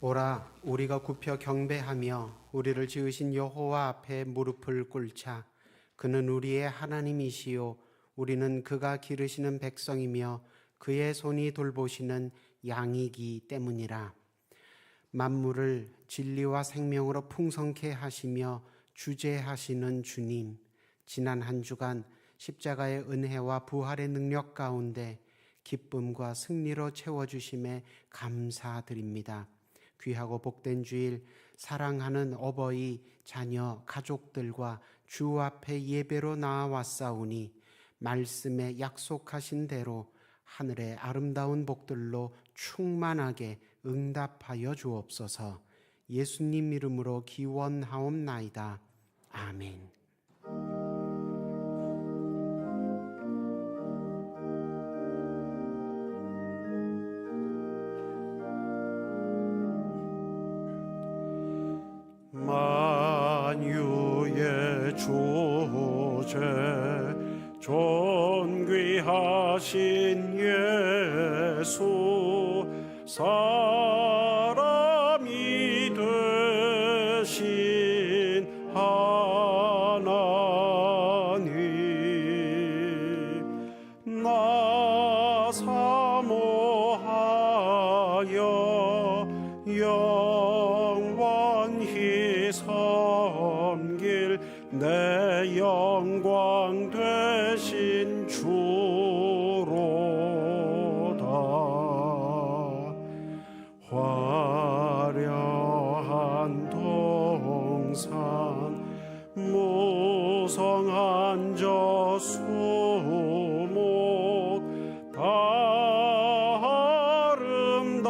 오라, 우리가 굽혀 경배하며 우리를 지으신 여호와 앞에 무릎을 꿇자. 그는 우리의 하나님이시요 우리는 그가 기르시는 백성이며 그의 손이 돌보시는 양이기 때문이라. 만물을 진리와 생명으로 풍성케 하시며 주재하시는 주님, 지난 한 주간 십자가의 은혜와 부활의 능력 가운데 기쁨과 승리로 채워주심에 감사드립니다. 귀하고 복된 주일, 사랑하는 어버이, 자녀, 가족들과 주 앞에 예배로 나아왔사오니 말씀에 약속하신 대로 하늘의 아름다운 복들로 충만하게 응답하여 주옵소서. 예수님 이름으로 기원하옵나이다. 아멘. 만유의 주제 존귀하신 예수, 사람이 되신 하나님, 나 사모하여 영원히 섬길 내 영광 되신 주로다. 화려한 동산, 무성한 저 수목 다 아름답고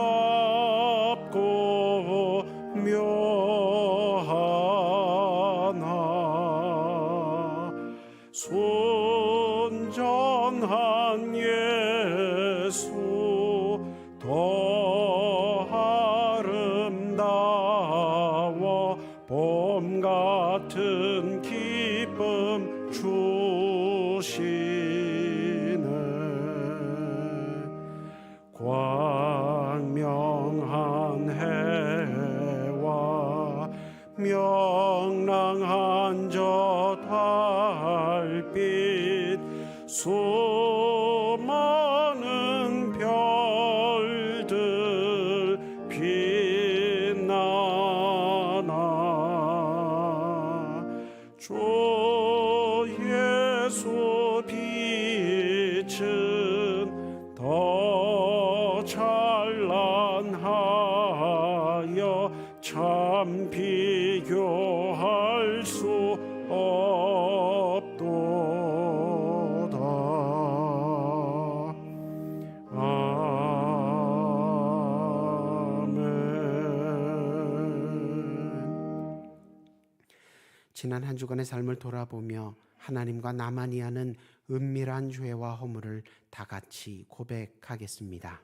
묘하나 순전한 예수 더 아름다워 봄 같은 기쁨 주시네. 광명한 해와 명랑한 저 달빛, 수많은 별들 빛나나 주 예수 빛은 더 찬란하여 참 비교할 수 없도다. 아멘. 지난 한 주간의 삶을 돌아보며 하나님과 나만이 하는 은밀한 죄와 허물을 다 같이 고백하겠습니다.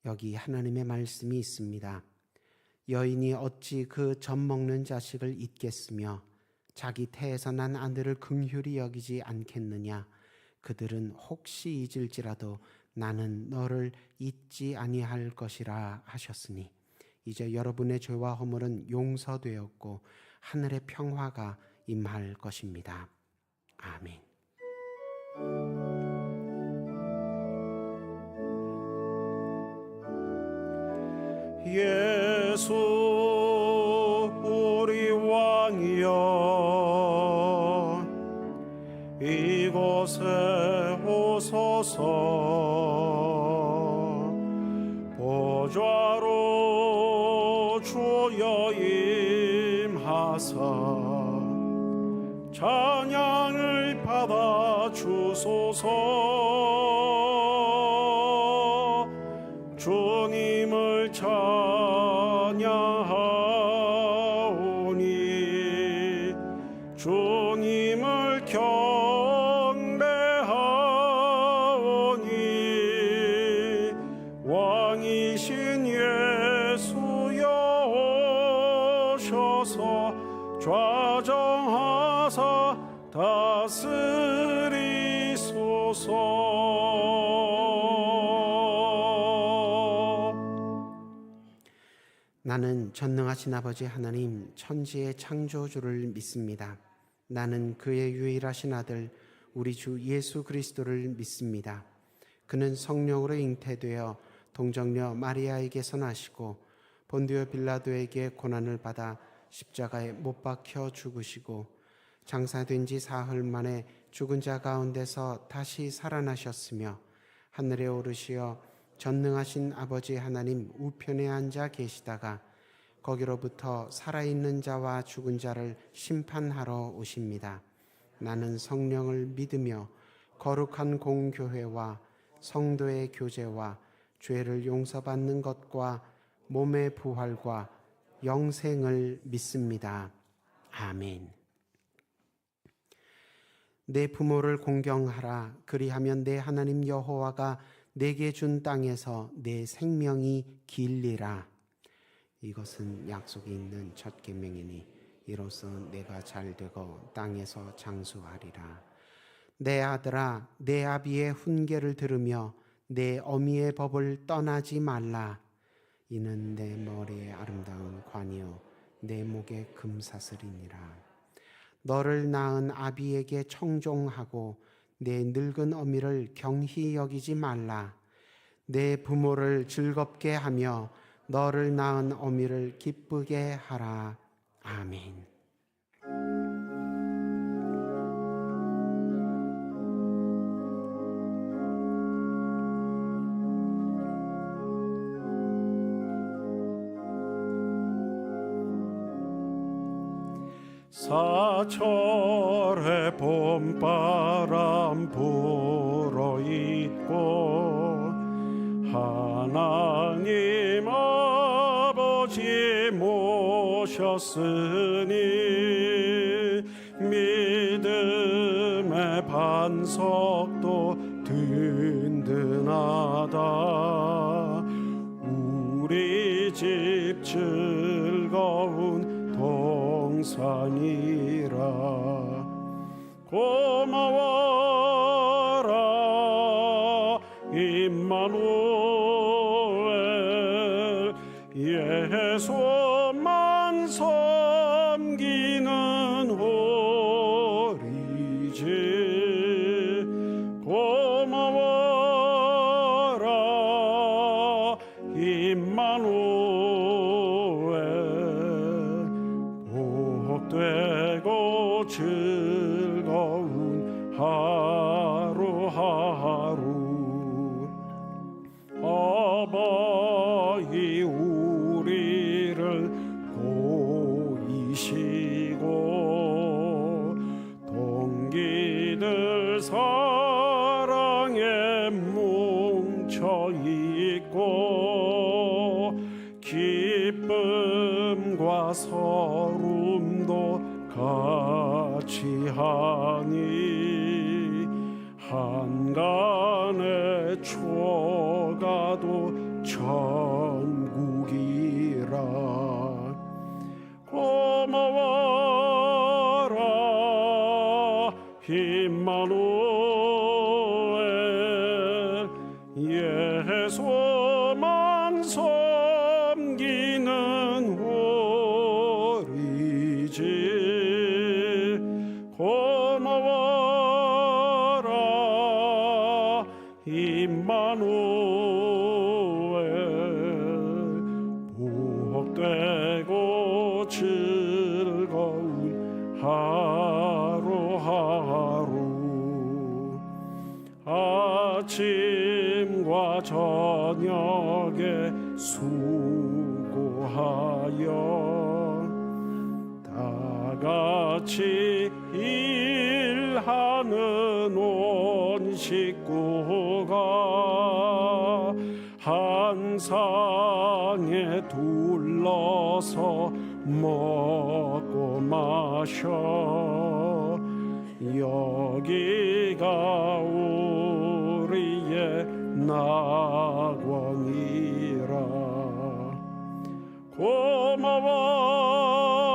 여기 하나님의 말씀이 있습니다. 여인이 어찌 그 젖 먹는 자식을 잊겠으며 자기 태에서 난 아들을 긍휼히 여기지 않겠느냐. 그들은 혹시 잊을지라도 나는 너를 잊지 아니할 것이라 하셨으니 이제 여러분의 죄와 허물은 용서되었고 하늘의 평화가 임할 것입니다. 아멘. 예수 우리 왕이여, 이곳에 오소서. 보좌로 주여 임하사 찬양을 받아 주소서. 주님을 찬양하며 하셔서 좌정하사 다스리소서. 나는 전능하신 아버지 하나님 천지의 창조주를 믿습니다. 나는 그의 유일하신 아들 우리 주 예수 그리스도를 믿습니다. 그는 성령으로 잉태되어 동정녀 마리아에게서 나시고 본디오 빌라도에게 고난을 받아 십자가에 못 박혀 죽으시고 장사된 지 사흘 만에 죽은 자 가운데서 다시 살아나셨으며 하늘에 오르시어 전능하신 아버지 하나님 우편에 앉아 계시다가 거기로부터 살아있는 자와 죽은 자를 심판하러 오십니다. 나는 성령을 믿으며 거룩한 공교회와 성도의 교제와 죄를 용서받는 것과 몸의 부활과 영생을 믿습니다. 아멘. 내 부모를 공경하라. 그리하면 내 하나님 여호와가 내게 준 땅에서 내 생명이 길리라. 이것은 약속이 있는 첫 계명이니 이로써 내가 잘되고 땅에서 장수하리라. 내 아들아, 내 아비의 훈계를 들으며 내 어미의 법을 떠나지 말라. 이는 내 머리에 아름다운 관이요 내 목에 금사슬이니라. 너를 낳은 아비에게 청종하고 내 늙은 어미를 경히 여기지 말라. 내 부모를 즐겁게 하며 너를 낳은 어미를 기쁘게 하라. 아멘. 사철의 봄바람 불어 있고 하나님 아버지 모셨으니 믿음의 반석도 든든하다. 우리 집 즐거운 동산이라. 고마워라 임마누엘. 예수만 섬기는 우리 집. 고마워라 임마누엘. 복되고 즐거운 하루하루. 아버지 우리를 보이시고 동기들 사랑에 뭉쳐있고 기쁨과 서름도 같이 하니 한간의 초가도 천국이라. 고마워라 임마누엘. 예수만 섬기는 우리 집. 고마워라 임마누엘. 복되고 즐거운 하루하루. 아침과 저녁에 수고하여 다 같이 일하는 온 식구가 한 상에 둘러서 먹고 마셔. 여기가 우리의 낙원이라. 고마워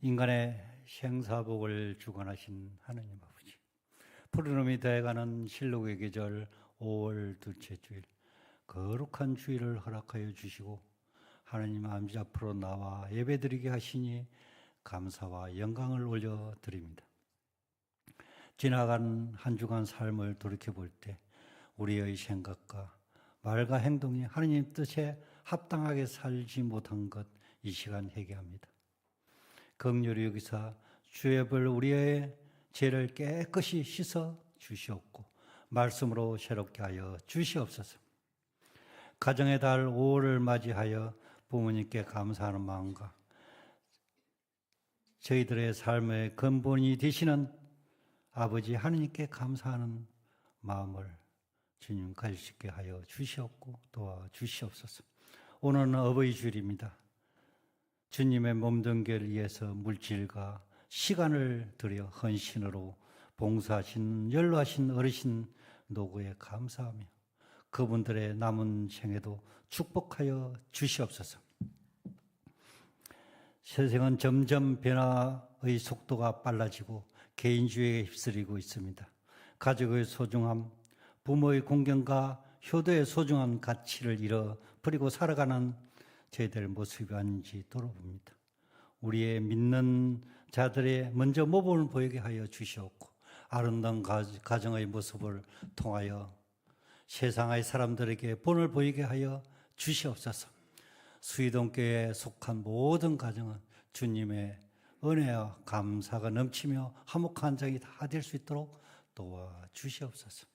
인간의 생사복을 주관하신 하느님 아버지, 푸르름이 더해가는 실록의 계절 5월 둘째 주일, 거룩한 주일을 허락하여 주시고 하느님 아버지 앞으로 나와 예배드리게 하시니 감사와 영광을 올려드립니다. 지나간 한 주간 삶을 돌이켜볼 때 우리의 생각과 말과 행동이 하느님 뜻에 합당하게 살지 못한 것 이 시간 회개합니다. 긍휼히 여기사 주의 벌 우리의 죄를 깨끗이 씻어 주시옵고 말씀으로 새롭게 하여 주시옵소서. 가정의 달 5월을 맞이하여 부모님께 감사하는 마음과 저희들의 삶의 근본이 되시는 아버지 하느님께 감사하는 마음을 주님 가질 수 있게 하여 주시옵고 도와주시옵소서. 오늘은 어버이 주일입니다. 주님의 몸등계를 위해서 물질과 시간을 들여 헌신으로 봉사하신 연로하신 어르신 노고에 감사하며 그분들의 남은 생애도 축복하여 주시옵소서. 세상은 점점 변화의 속도가 빨라지고 개인주의에 휩쓸리고 있습니다. 가족의 소중함, 부모의 공경과 효도의 소중한 가치를 잃어버리고 살아가는 저희들의 모습이 아닌지 돌아봅니다. 우리의 믿는 자들의 먼저 모범을 보이게 하여 주시옵고 아름다운 가정의 모습을 통하여 세상의 사람들에게 본을 보이게 하여 주시옵소서. 수의동교회에 속한 모든 가정은 주님의 은혜와 감사가 넘치며 화목한 장이 다 될 수 있도록 도와주시옵소서.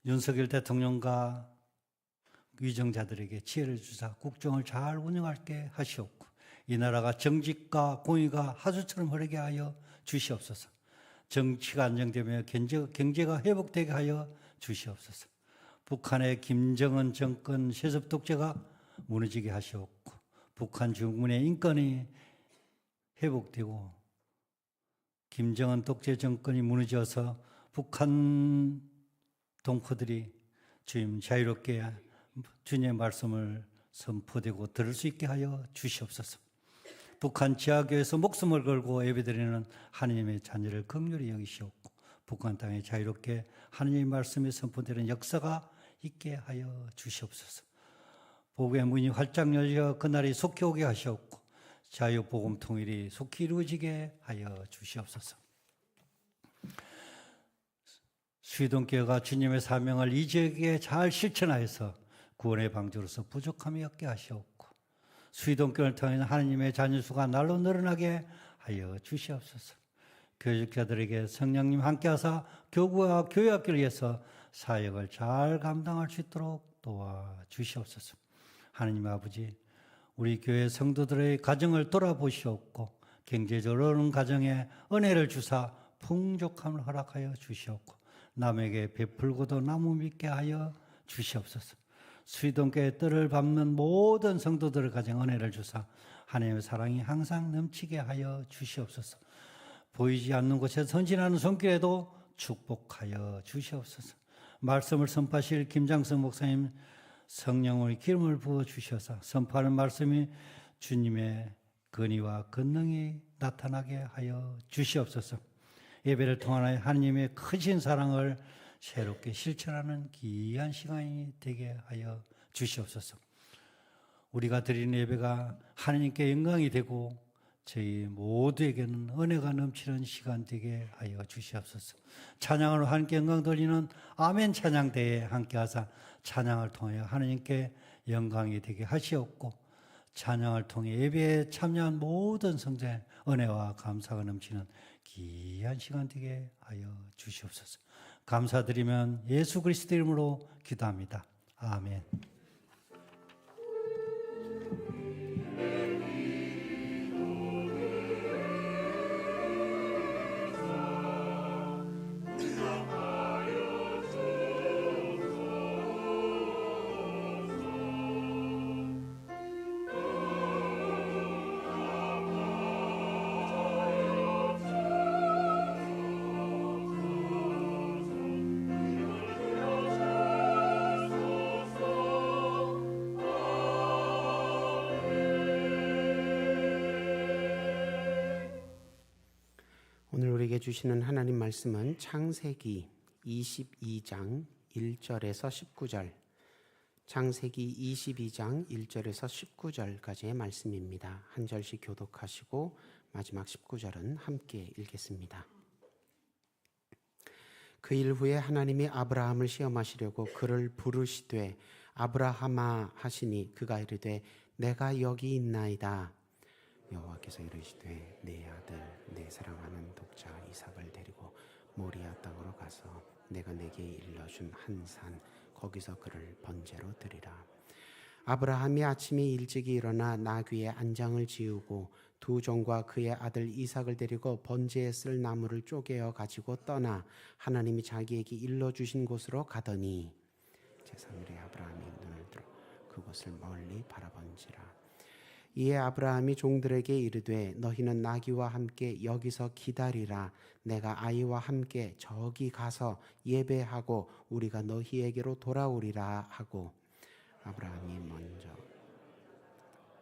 윤석열 대통령과 위정자들에게 지혜를 주사 국정을 잘 운영하게 하시옵고 이 나라가 정직과 공의가 하수처럼 흐르게 하여 주시옵소서. 정치가 안정되며 경제가 회복되게 하여 주시옵소서. 북한의 김정은 정권 세습 독재가 무너지게 하시옵고 북한 주민의 인권이 회복되고 김정은 독재 정권이 무너져서 북한 동포들이 주님 자유롭게 주님의 말씀을 선포되고 들을 수 있게 하여 주시옵소서. 북한 지하교에서 목숨을 걸고 예배드리는 하느님의 자녀를 긍휼히 여기시옵고 북한 땅에 자유롭게 하느님의 말씀이 선포되는 역사가 있게 하여 주시옵소서. 복음의 문이 활짝 열려 그날이 속히 오게 하시옵고 자유복음 통일이 속히 이루어지게 하여 주시옵소서. 수의동교회가 주님의 사명을 이 지역에 잘 실천하여서 구원의 방주로서 부족함이 없게 하시옵고 수의동교회를 통해 하나님의 자녀수가 날로 늘어나게 하여 주시옵소서. 교육자들에게 성령님 함께하사 교구와 교회학교를 위해서 사역을 잘 감당할 수 있도록 도와주시옵소서. 하나님 아버지, 우리 교회 성도들의 가정을 돌아보시옵고 경제적으로 어려운 가정에 은혜를 주사 풍족함을 허락하여 주시옵고 남에게 베풀고도 나무 믿게 하여 주시옵소서. 수의동교회 뜰을 밟는 모든 성도들의 가정 은혜를 주사 하나님의 사랑이 항상 넘치게 하여 주시옵소서. 보이지 않는 곳에 선진하는 손길에도 축복하여 주시옵소서. 말씀을 선포하실 김장성 목사님 성령의 기름을 부어 주셔서 선포하는 말씀이 주님의 권위와 권능이 나타나게 하여 주시옵소서. 예배를 통하여 하나님의 크신 사랑을 새롭게 실천하는 귀한 시간이 되게 하여 주시옵소서. 우리가 드리는 예배가 하나님께 영광이 되고 저희 모두에게는 은혜가 넘치는 시간 되게 하여 주시옵소서. 찬양으로 하나님께 영광 돌리는 아멘 찬양대에 함께하사 찬양을 통하여 하나님께 영광이 되게 하시옵고 찬양을 통해 예배에 참여한 모든 성도의 은혜와 감사가 넘치는 귀한 시간 되게 하여 주시옵소서. 감사드리면 예수 그리스도 이름으로 기도합니다. 아멘. 우리에게 주시는 하나님 말씀은 창세기 22장 1절에서 19절, 창세기 22장 1절에서 19절까지의 말씀입니다. 한 절씩 교독하시고 마지막 19절은 함께 읽겠습니다. 그 일 후에 하나님이 아브라함을 시험하시려고 그를 부르시되 아브라함아 하시니 그가 이르되 내가 여기 있나이다. 여호와께서 이르시되 내 아들 내 사랑하는 독자 이삭을 데리고 모리아 땅으로 가서 내가 내게 일러준 한 산 거기서 그를 번제로 드리라. 아브라함이 아침에 일찍이 일어나 나귀의 안장을 지우고 두 종과 그의 아들 이삭을 데리고 번제에 쓸 나무를 쪼개어 가지고 떠나 하나님이 자기에게 일러주신 곳으로 가더니 제3일에 아브라함이 눈을 들어 그곳을 멀리 바라본지라. 이에 아브라함이 종들에게 이르되 너희는 나귀와 함께 여기서 기다리라. 내가 아이와 함께 저기 가서 예배하고 우리가 너희에게로 돌아오리라 하고 아브라함이 먼저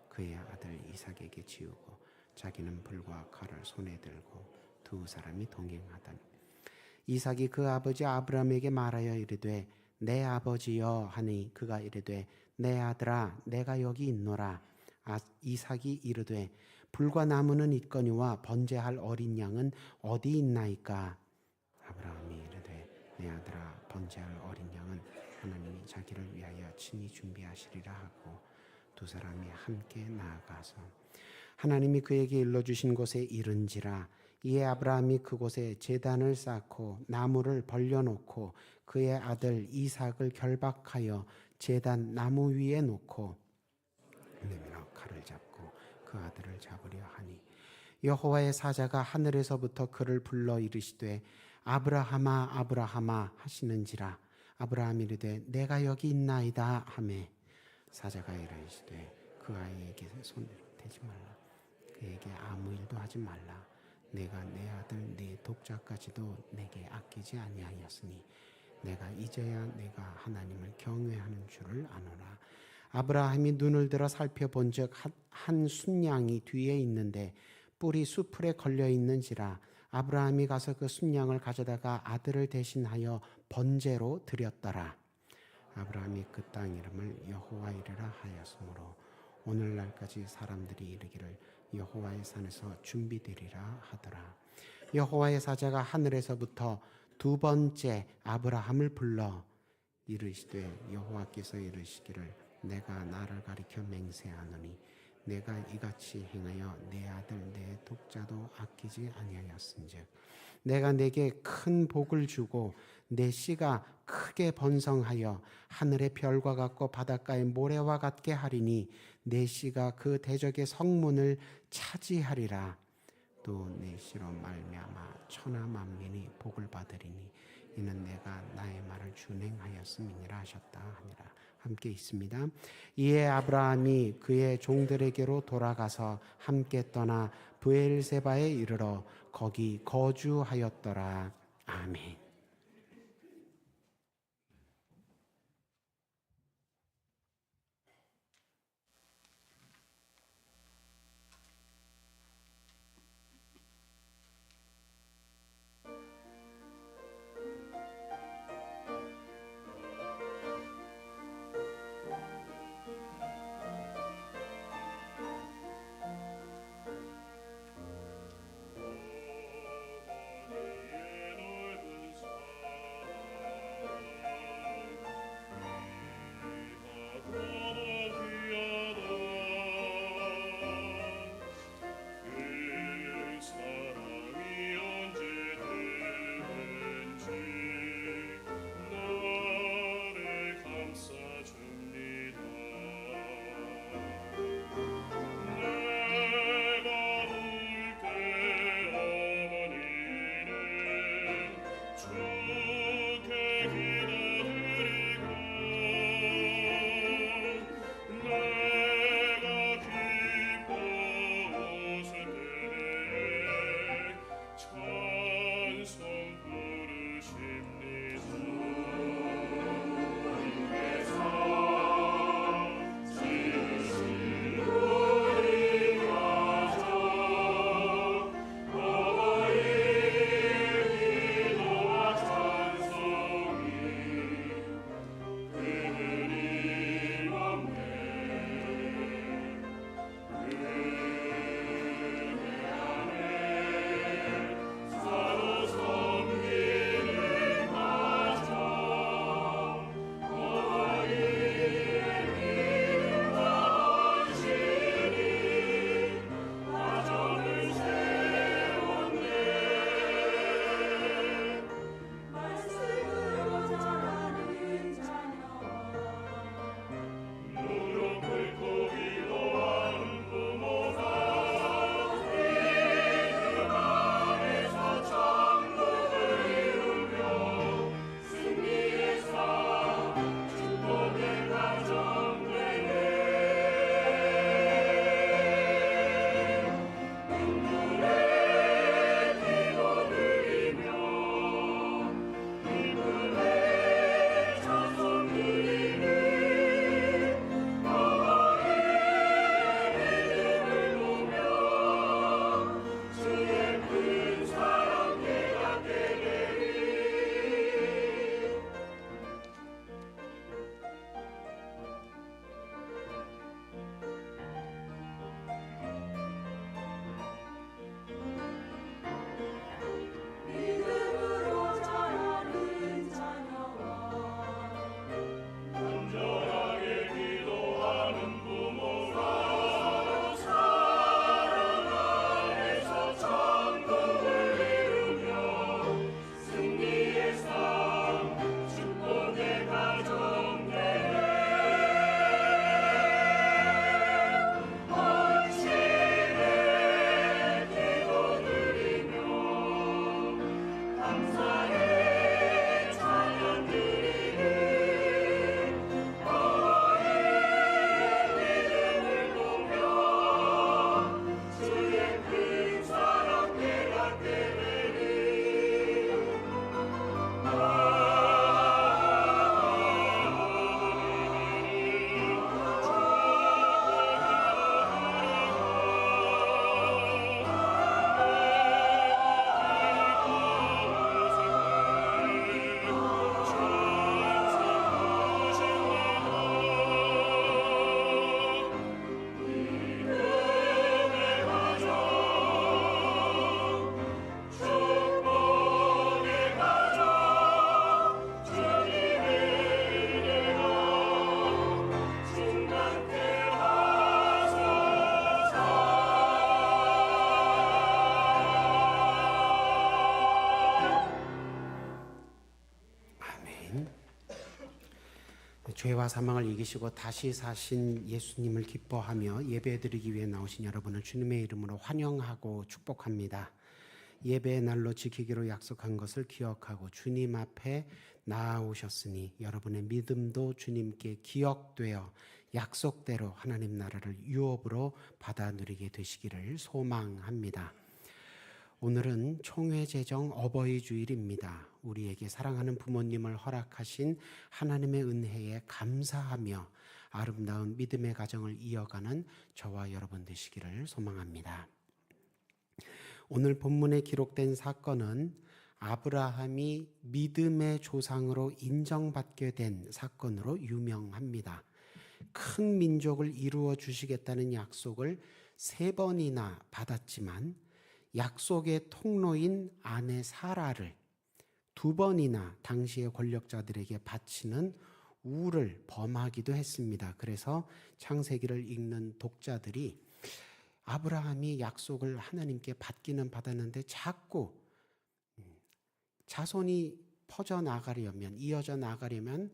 그의 아들 이삭에게 지우고 자기는 불과 칼을 손에 들고 두 사람이 동행하더니 이삭이 그 아버지 아브라함에게 말하여 이르되 내 아버지여 하니 그가 이르되 내 아들아 내가 여기 있노라. 이삭이 이르되 불과 나무는 있거니와 번제할 어린 양은 어디 있나이까. 아브라함이 이르되 내 아들아 번제할 어린 양은 하나님이 자기를 위하여 친히 준비하시리라 하고 두 사람이 함께 나아가서 하나님이 그에게 일러주신 곳에 이른지라. 이에 아브라함이 그곳에 제단을 쌓고 나무를 벌려놓고 그의 아들 이삭을 결박하여 제단 나무 위에 놓고 내밀어 칼을 잡고 그 아들을 잡으려 하니 여호와의 사자가 하늘에서부터 그를 불러 이르시되 아브라함아 아브라함아 하시는지라. 아브라함이 이르되 내가 여기 있나이다 하매 사자가 이르시되 그 아이에게 손을 대지 말라. 그에게 아무 일도 하지 말라. 내가 내 아들 내 독자까지도 내게 아끼지 아니하였으니 내가 이제야 내가 하나님을 경외하는 줄을 아노라. 아브라함이 눈을 들어 살펴본즉 한 순양이 뒤에 있는데 뿔이 수풀에 걸려 있는지라. 아브라함이 가서 그 순양을 가져다가 아들을 대신하여 번제로 드렸더라. 아브라함이 그 땅 이름을 여호와 이르라 하였으므로 오늘날까지 사람들이 이르기를 여호와의 산에서 준비되리라 하더라. 여호와의 사자가 하늘에서부터 두 번째 아브라함을 불러 이르시되 여호와께서 이르시기를 내가 나를 가리켜 맹세하노니 내가 이같이 행하여 내 아들 내 독자도 아끼지 아니하였은즉 내가 내게 큰 복을 주고 내 씨가 크게 번성하여 하늘의 별과 같고 바닷가의 모래와 같게 하리니 내 씨가 그 대적의 성문을 차지하리라. 또 내 씨로 말미암아 천하 만민이 복을 받으리니 이는 내가 나의 말을 준행하였음이니라 하셨다 하니라. 함께 있습니다. 이에 아브라함이 그의 종들에게로 돌아가서 함께 떠나 브엘세바에 이르러 거기 거주하였더라. 아멘. 넓은 죄와 사망을 이기시고 다시 사신 예수님을 기뻐하며 예배드리기 위해 나오신 여러분을 주님의 이름으로 환영하고 축복합니다. 예배의 날로 지키기로 약속한 것을 기억하고 주님 앞에 나아오셨으니 여러분의 믿음도 주님께 기억되어 약속대로 하나님 나라를 유업으로 받아 누리게 되시기를 소망합니다. 오늘은 총회제정 어버이 주일입니다. 우리에게 사랑하는 부모님을 허락하신 하나님의 은혜에 감사하며 아름다운 믿음의 가정을 이어가는 저와 여러분 되시기를 소망합니다. 오늘 본문에 기록된 사건은 아브라함이 믿음의 조상으로 인정받게 된 사건으로 유명합니다. 큰 민족을 이루어 주시겠다는 약속을 3번이나 받았지만 약속의 통로인 아내 사라를 2번이나 당시의 권력자들에게 바치는 우를 범하기도 했습니다. 그래서 창세기를 읽는 독자들이 아브라함이 약속을 하나님께 받기는 받았는데 자꾸 자손이 퍼져나가려면, 이어져 나가려면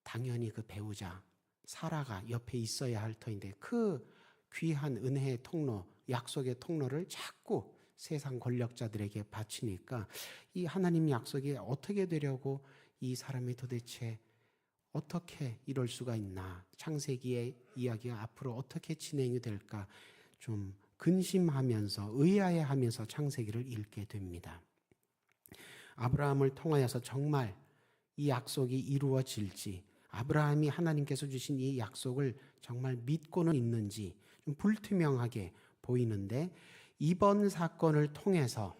당연히 그 배우자 사라가 옆에 있어야 할 터인데 그 귀한 은혜의 통로, 약속의 통로를 자꾸 세상 권력자들에게 바치니까 이 하나님 약속이 어떻게 되려고 이 사람이 도대체 어떻게 이럴 수가 있나, 창세기의 이야기가 앞으로 어떻게 진행이 될까 좀 근심하면서 의아해하면서 창세기를 읽게 됩니다. 아브라함을 통하여서 정말 이 약속이 이루어질지, 아브라함이 하나님께서 주신 이 약속을 정말 믿고는 있는지 좀 불투명하게 보이는데, 이번 사건을 통해서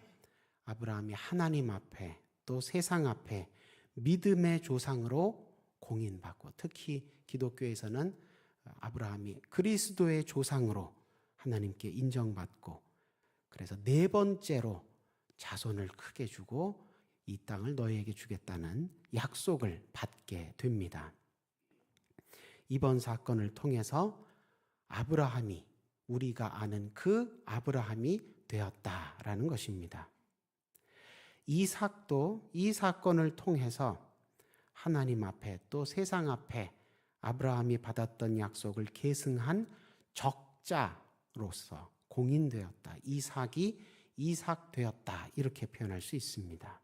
아브라함이 하나님 앞에 또 세상 앞에 믿음의 조상으로 공인받고, 특히 기독교에서는 아브라함이 그리스도의 조상으로 하나님께 인정받고, 그래서 4번째로 자손을 크게 주고 이 땅을 너희에게 주겠다는 약속을 받게 됩니다. 이번 사건을 통해서 아브라함이, 우리가 아는 그 아브라함이 되었다라는 것입니다. 이삭도 이 사건을 통해서 하나님 앞에 또 세상 앞에 아브라함이 받았던 약속을 계승한 적자로서 공인되었다. 이삭이 이삭 되었다. 이렇게 표현할 수 있습니다.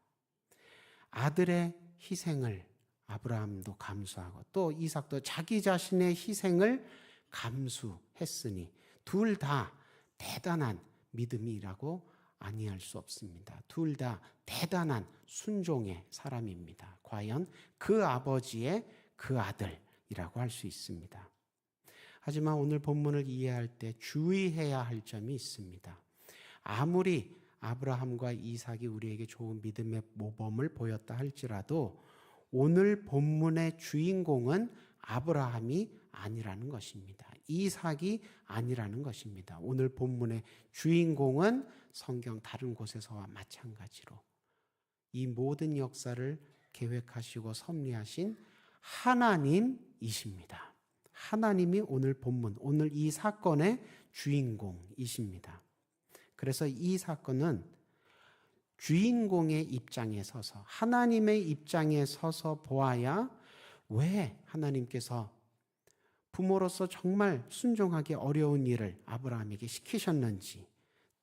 아들의 희생을 아브라함도 감수하고 또 이삭도 자기 자신의 희생을 감수했으니 둘 다 대단한 믿음이라고 아니할 수 없습니다. 둘 다 대단한 순종의 사람입니다. 과연 그 아버지의 그 아들이라고 할 수 있습니다. 하지만 오늘 본문을 이해할 때 주의해야 할 점이 있습니다. 아무리 아브라함과 이삭이 우리에게 좋은 믿음의 모범을 보였다 할지라도 오늘 본문의 주인공은 아브라함이 아니라는 것입니다. 이삭이 아니라는 것입니다. 오늘 본문의 주인공은 성경 다른 곳에서와 마찬가지로 이 모든 역사를 계획하시고 섭리하신 하나님이십니다. 하나님이 오늘 본문, 오늘 이 사건의 주인공이십니다. 그래서 이 사건은 주인공의 입장에 서서, 하나님의 입장에 서서 보아야 왜 하나님께서 부모로서 정말 순종하기 어려운 일을 아브라함에게 시키셨는지,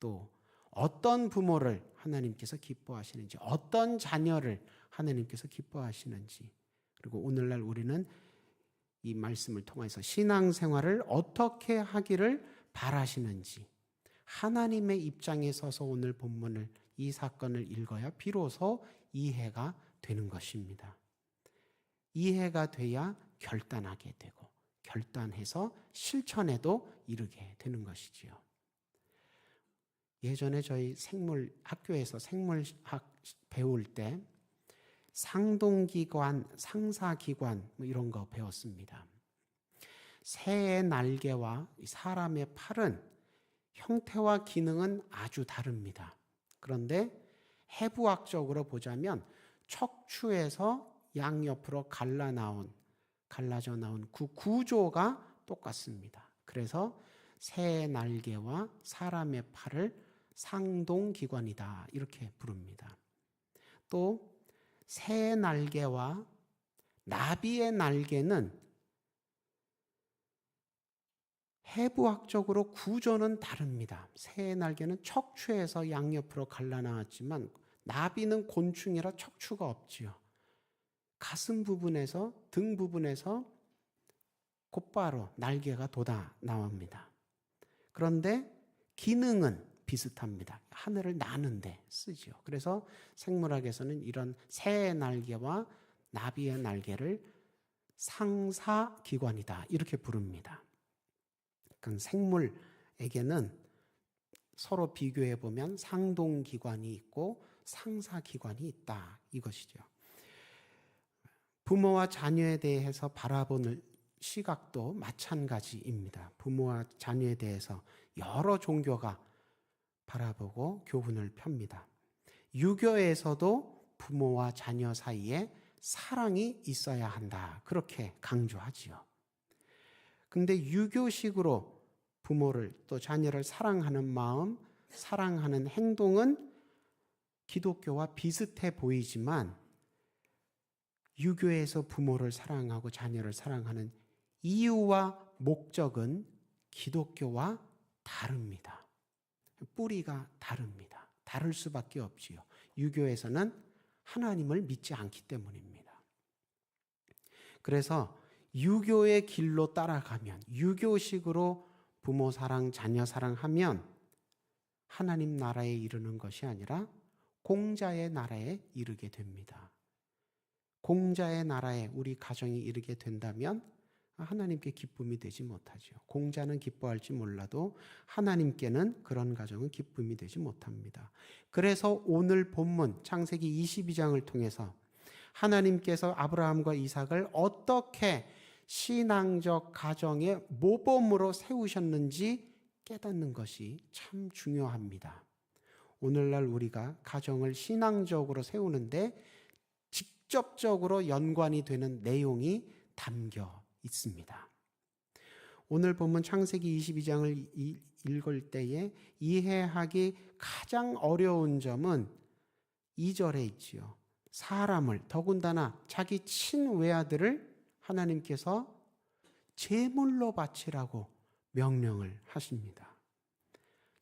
또 어떤 부모를 하나님께서 기뻐하시는지, 어떤 자녀를 하나님께서 기뻐하시는지, 그리고 오늘날 우리는 이 말씀을 통해서 신앙생활을 어떻게 하기를 바라시는지, 하나님의 입장에 서서 오늘 본문을, 이 사건을 읽어야 비로소 이해가 되는 것입니다. 이해가 돼야 결단하게 되고, 결단해서 실천에도 이르게 되는 것이지요. 예전에 저희 학교에서 생물학 배울 때 상동기관, 상사기관 이런 거 배웠습니다. 새의 날개와 사람의 팔은 형태와 기능은 아주 다릅니다. 그런데 해부학적으로 보자면 척추에서 양옆으로 갈라져 나온 그 구조가 똑같습니다. 그래서 새의 날개와 사람의 팔을 상동기관이다 이렇게 부릅니다. 또 새의 날개와 나비의 날개는 해부학적으로 구조는 다릅니다. 새의 날개는 척추에서 양옆으로 갈라나왔지만 나비는 곤충이라 척추가 없지요. 가슴 부분에서 등 부분에서 곧바로 날개가 돋아 나옵니다. 그런데 기능은 비슷합니다. 하늘을 나는데 쓰지요. 그래서 생물학에서는 이런 새의 날개와 나비의 날개를 상사기관이다 이렇게 부릅니다. 그러니까 생물에게는 서로 비교해 보면 상동기관이 있고 상사기관이 있다 이것이죠. 부모와 자녀에 대해서 바라보는 시각도 마찬가지입니다. 부모와 자녀에 대해서 여러 종교가 바라보고 교훈을 펴니다. 유교에서도 부모와 자녀 사이에 사랑이 있어야 한다 그렇게 강조하지요. 근데 유교식으로 부모를 또 자녀를 사랑하는 마음, 사랑하는 행동은 기독교와 비슷해 보이지만 유교에서 부모를 사랑하고 자녀를 사랑하는 이유와 목적은 기독교와 다릅니다. 뿌리가 다릅니다. 다를 수밖에 없지요. 유교에서는 하나님을 믿지 않기 때문입니다. 그래서 유교의 길로 따라가면, 유교식으로 부모 사랑, 자녀 사랑하면 하나님 나라에 이르는 것이 아니라 공자의 나라에 이르게 됩니다. 공자의 나라에 우리 가정이 이르게 된다면 하나님께 기쁨이 되지 못하죠. 공자는 기뻐할지 몰라도 하나님께는 그런 가정은 기쁨이 되지 못합니다. 그래서 오늘 본문 창세기 22장을 통해서 하나님께서 아브라함과 이삭을 어떻게 신앙적 가정의 모범으로 세우셨는지 깨닫는 것이 참 중요합니다. 오늘날 우리가 가정을 신앙적으로 세우는데 직접적으로 연관이 되는 내용이 담겨 있습니다. 오늘 본문 창세기 22장을 읽을 때에 이해하기 가장 어려운 점은 2절에 있지요. 사람을, 더군다나 자기 친외아들을 하나님께서 제물로 바치라고 명령을 하십니다.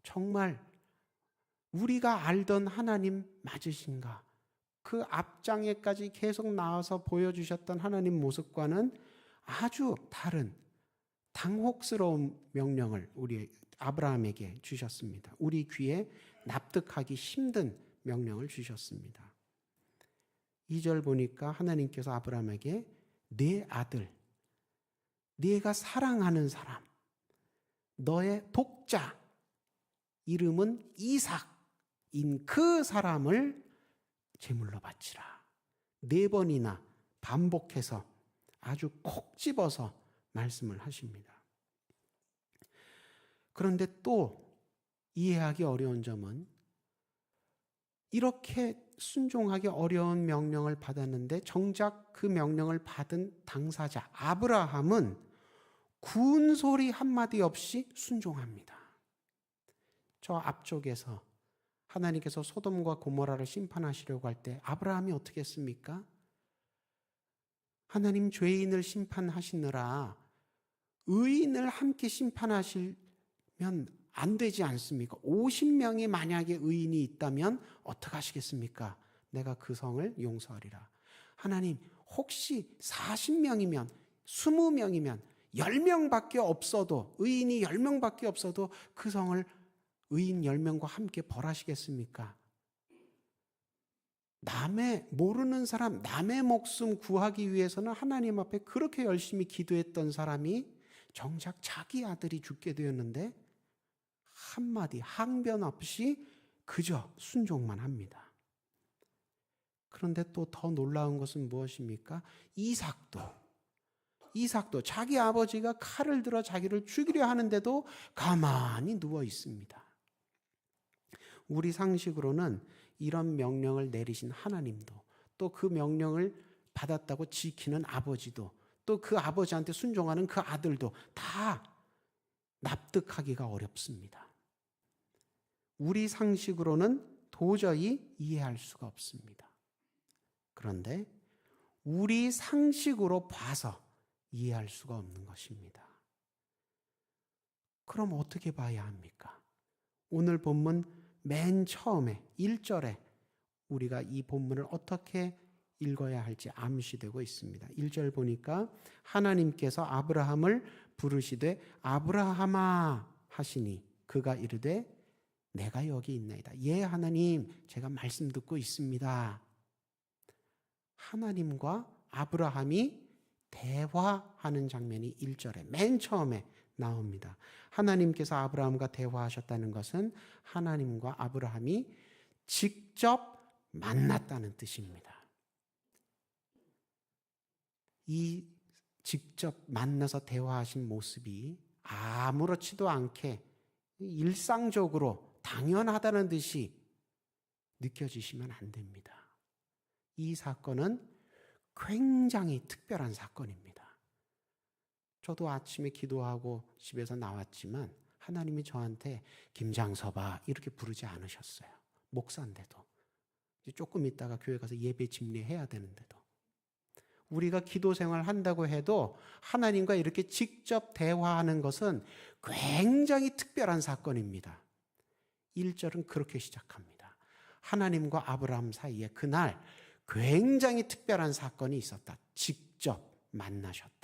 정말 우리가 알던 하나님 맞으신가? 그 앞장에까지 계속 나와서 보여주셨던 하나님 모습과는 아주 다른 당혹스러운 명령을 우리 아브라함에게 주셨습니다. 우리 귀에 납득하기 힘든 명령을 주셨습니다. 2절 보니까 하나님께서 아브라함에게 내 아들, 네가 사랑하는 사람, 너의 독자, 이름은 이삭인 그 사람을 제물로 바치라. 4번이나 반복해서 아주 콕 집어서 말씀을 하십니다. 그런데 또 이해하기 어려운 점은 이렇게 순종하기 어려운 명령을 받았는데 정작 그 명령을 받은 당사자 아브라함은 군소리 한마디 없이 순종합니다. 저 앞쪽에서 하나님께서 소돔과 고모라를 심판하시려고 할 때 아브라함이 어떻게 했습니까? 하나님 죄인을 심판하시느라 의인을 함께 심판하시면 안 되지 않습니까? 50명이 만약에 의인이 있다면 어떻게 하시겠습니까? 내가 그 성을 용서하리라. 하나님, 혹시 40명이면 20명이면 10명밖에 없어도, 의인이 10명밖에 없어도 그 성을 의인 10명과 함께 벌하시겠습니까? 남의, 모르는 사람, 남의 목숨 구하기 위해서는 하나님 앞에 그렇게 열심히 기도했던 사람이 정작 자기 아들이 죽게 되었는데 한마디 항변 없이 그저 순종만 합니다. 그런데 또 더 놀라운 것은 무엇입니까? 이삭도 자기 아버지가 칼을 들어 자기를 죽이려 하는데도 가만히 누워 있습니다. 우리 상식으로는 이런 명령을 내리신 하나님도, 또 그 명령을 받았다고 지키는 아버지도, 또 그 아버지한테 순종하는 그 아들도 다 납득하기가 어렵습니다. 우리 상식으로는 도저히 이해할 수가 없습니다. 그런데 우리 상식으로 봐서 이해할 수가 없는 것입니다. 그럼 어떻게 봐야 합니까? 오늘 본문 맨 처음에 1절에 우리가 이 본문을 어떻게 읽어야 할지 암시되고 있습니다. 1절 보니까 하나님께서 아브라함을 부르시되 아브라함아 하시니 그가 이르되 내가 여기 있나이다. 예, 하나님, 제가 말씀 듣고 있습니다. 하나님과 아브라함이 대화하는 장면이 1절에 맨 처음에 나옵니다. 하나님께서 아브라함과 대화하셨다는 것은 하나님과 아브라함이 직접 만났다는 뜻입니다. 이 직접 만나서 대화하신 모습이 아무렇지도 않게 일상적으로 당연하다는 듯이 느껴지시면 안 됩니다. 이 사건은 굉장히 특별한 사건입니다. 저도 아침에 기도하고 집에서 나왔지만 하나님이 저한테 김장서봐 이렇게 부르지 않으셨어요. 목사인데도. 조금 있다가 교회 가서 예배 집례해야 되는데도. 우리가 기도 생활 한다고 해도 하나님과 이렇게 직접 대화하는 것은 굉장히 특별한 사건입니다. 1절은 그렇게 시작합니다. 하나님과 아브라함 사이에 그날 굉장히 특별한 사건이 있었다. 직접 만나셨다.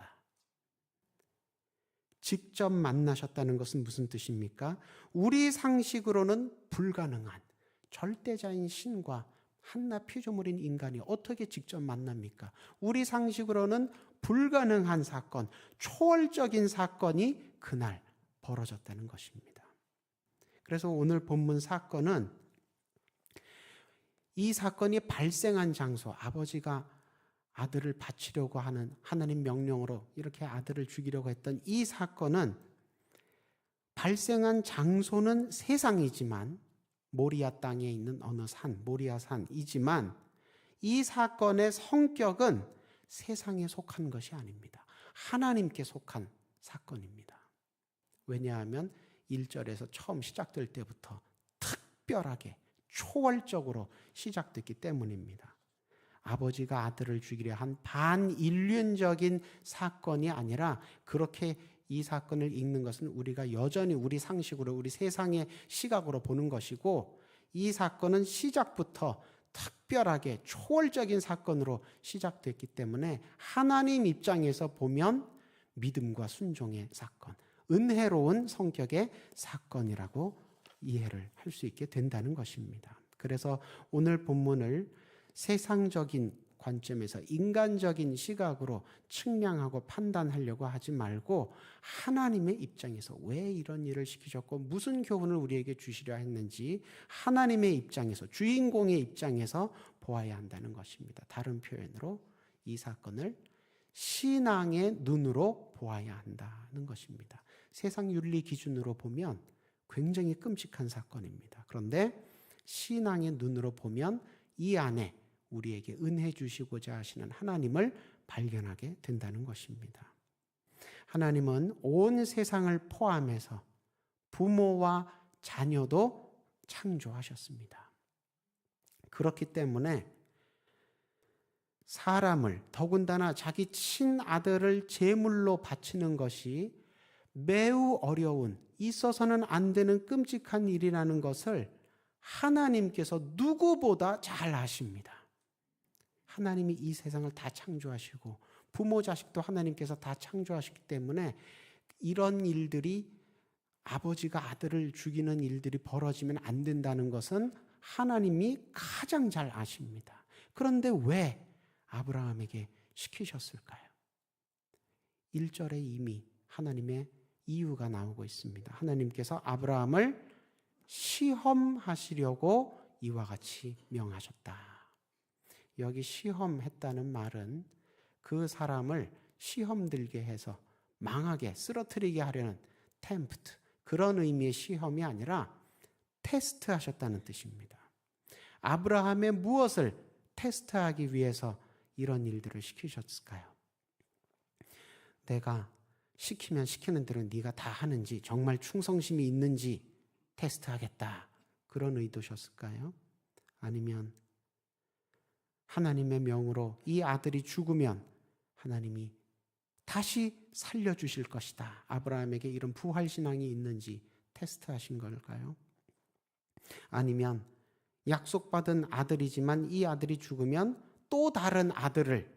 직접 만나셨다는 것은 무슨 뜻입니까? 우리 상식으로는 불가능한 절대자인 신과 한낱 피조물인 인간이 어떻게 직접 만납니까? 우리 상식으로는 불가능한 사건, 초월적인 사건이 그날 벌어졌다는 것입니다. 그래서 오늘 본문 사건은 이 사건이 발생한 장소, 아버지가 아들을 바치려고 하는 하나님 명령으로 이렇게 아들을 죽이려고 했던 이 사건은 발생한 장소는 세상이지만 모리아 땅에 있는 어느 산, 모리아 산이지만 이 사건의 성격은 세상에 속한 것이 아닙니다. 하나님께 속한 사건입니다. 왜냐하면 1절에서 처음 시작될 때부터 특별하게 초월적으로 시작됐기 때문입니다. 아버지가 아들을 죽이려 한 반인륜적인 사건이 아니라 그렇게 이 사건을 읽는 것은 우리가 여전히 우리 상식으로 우리 세상의 시각으로 보는 것이고 이 사건은 시작부터 특별하게 초월적인 사건으로 시작됐기 때문에 하나님 입장에서 보면 믿음과 순종의 사건, 은혜로운 성격의 사건이라고 이해를 할 수 있게 된다는 것입니다. 그래서 오늘 본문을 세상적인 관점에서 인간적인 시각으로 측량하고 판단하려고 하지 말고 하나님의 입장에서 왜 이런 일을 시키셨고 무슨 교훈을 우리에게 주시려 했는지 하나님의 입장에서 주인공의 입장에서 보아야 한다는 것입니다. 다른 표현으로 이 사건을 신앙의 눈으로 보아야 한다는 것입니다. 세상 윤리 기준으로 보면 굉장히 끔찍한 사건입니다. 그런데 신앙의 눈으로 보면 이 안에 우리에게 은혜 주시고자 하시는 하나님을 발견하게 된다는 것입니다. 하나님은 온 세상을 포함해서 부모와 자녀도 창조하셨습니다. 그렇기 때문에 사람을 더군다나 자기 친아들을 제물로 바치는 것이 매우 어려운 있어서는 안 되는 끔찍한 일이라는 것을 하나님께서 누구보다 잘 아십니다. 하나님이 이 세상을 다 창조하시고 부모 자식도 하나님께서 다 창조하시기 때문에 이런 일들이 아버지가 아들을 죽이는 일들이 벌어지면 안 된다는 것은 하나님이 가장 잘 아십니다. 그런데 왜 아브라함에게 시키셨을까요? 1절에 이미 하나님의 이유가 나오고 있습니다. 하나님께서 아브라함을 시험하시려고 이와 같이 명하셨다. 여기 시험했다는 말은 그 사람을 시험 들게 해서 망하게 쓰러뜨리게 하려는 템프트, 그런 의미의 시험이 아니라 테스트하셨다는 뜻입니다. 아브라함의 무엇을 테스트하기 위해서 이런 일들을 시키셨을까요? 내가 시키면 시키는 대로 네가 다 하는지 정말 충성심이 있는지 테스트하겠다, 그런 의도셨을까요? 아니면 하나님의 명으로 이 아들이 죽으면 하나님이 다시 살려주실 것이다. 아브라함에게 이런 부활신앙이 있는지 테스트하신 걸까요? 아니면 약속받은 아들이지만 이 아들이 죽으면 또 다른 아들을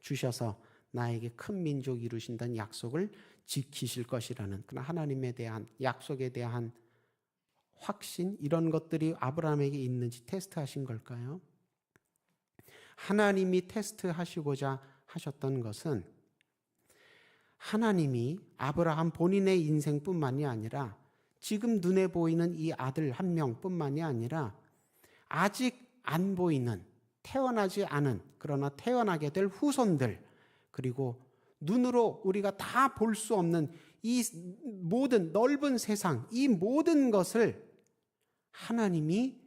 주셔서 나에게 큰 민족 이루신다는 약속을 지키실 것이라는 그런 하나님에 대한 약속에 대한 확신, 이런 것들이 아브라함에게 있는지 테스트하신 걸까요? 하나님이 테스트하시고자 하셨던 것은 하나님이 아브라함 본인의 인생뿐만이 아니라 지금 눈에 보이는 이 아들 한 명뿐만이 아니라 아직 안 보이는, 태어나지 않은, 그러나 태어나게 될 후손들, 그리고 눈으로 우리가 다 볼 수 없는 이 모든 넓은 세상, 이 모든 것을 하나님이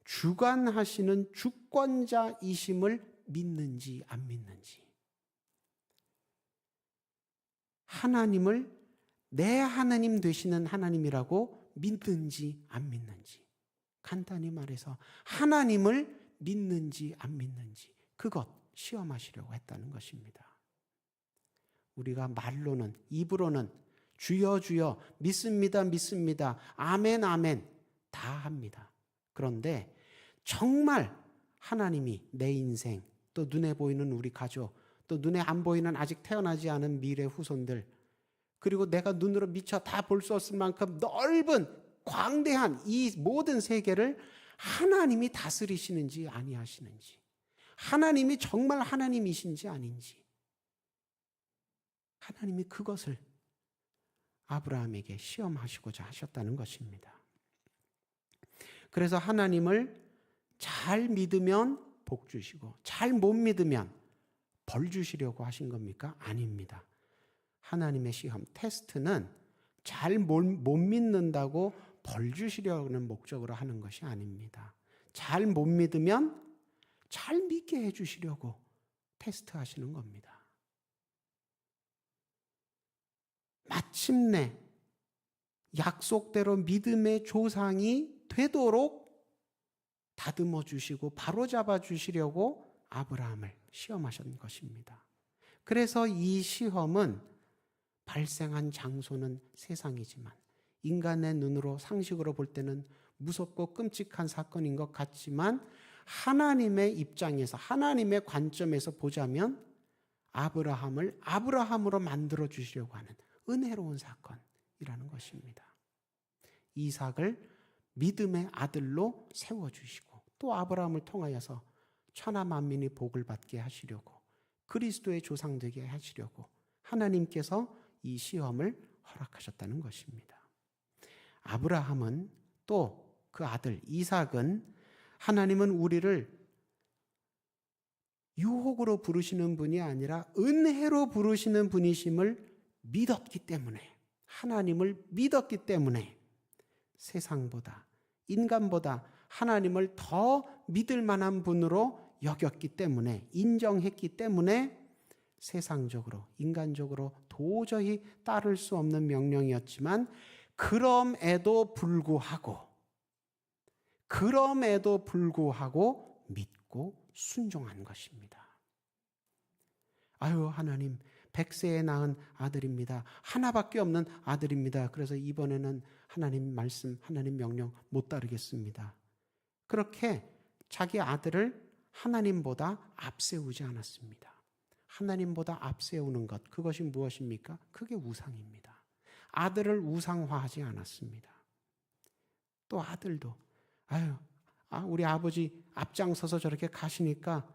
주관하시는 주권자이심을 믿는지 안 믿는지, 하나님을 내 하나님 되시는 하나님이라고 믿는지 안 믿는지, 간단히 말해서 하나님을 믿는지 안 믿는지, 그것 시험하시려고 했다는 것입니다. 우리가 말로는, 입으로는 주여 주여, 믿습니다 믿습니다, 아멘 아멘 다 합니다. 그런데 정말 하나님이 내 인생, 또 눈에 보이는 우리 가족, 또 눈에 안 보이는 아직 태어나지 않은 미래 후손들, 그리고 내가 눈으로 미처 다 볼 수 없을 만큼 넓은 광대한 이 모든 세계를 하나님이 다스리시는지 아니하시는지, 하나님이 정말 하나님이신지 아닌지, 하나님이 그것을 아브라함에게 시험하시고자 하셨다는 것입니다. 그래서 하나님을 잘 믿으면 복 주시고 잘 못 믿으면 벌 주시려고 하신 겁니까? 아닙니다. 하나님의 시험, 테스트는 잘 못 믿는다고 벌 주시려는 목적으로 하는 것이 아닙니다. 잘 못 믿으면 잘 믿게 해주시려고 테스트하시는 겁니다. 마침내 약속대로 믿음의 조상이 되도록 다듬어 주시고 바로잡아 주시려고 아브라함을 시험하신 것입니다. 그래서 이 시험은 발생한 장소는 세상이지만 인간의 눈으로 상식으로 볼 때는 무섭고 끔찍한 사건인 것 같지만 하나님의 입장에서, 하나님의 관점에서 보자면 아브라함을 아브라함으로 만들어 주시려고 하는 은혜로운 사건이라는 것입니다. 이삭을 믿음의 아들로 세워주시고 또 아브라함을 통하여서 천하 만민이 복을 받게 하시려고, 그리스도의 조상 되게 하시려고 하나님께서 이 시험을 허락하셨다는 것입니다. 아브라함은 또 그 아들 이삭은, 하나님은 우리를 유혹으로 부르시는 분이 아니라 은혜로 부르시는 분이심을 믿었기 때문에, 하나님을 믿었기 때문에 세상보다, 인간보다 하나님을 더 믿을 만한 분으로 여겼기 때문에, 인정했기 때문에 세상적으로, 인간적으로 도저히 따를 수 없는 명령이었지만 그럼에도 불구하고 믿고 순종한 것입니다. 아유, 하나님 100세에 낳은 아들입니다. 하나밖에 없는 아들입니다. 그래서 이번에는 하나님 말씀, 하나님 명령 못 따르겠습니다. 그렇게 자기 아들을 하나님보다 앞세우지 않았습니다. 하나님보다 앞세우는 것, 그것이 무엇입니까? 그게 우상입니다. 아들을 우상화하지 않았습니다. 또 아들도 우리 아버지 앞장서서 저렇게 가시니까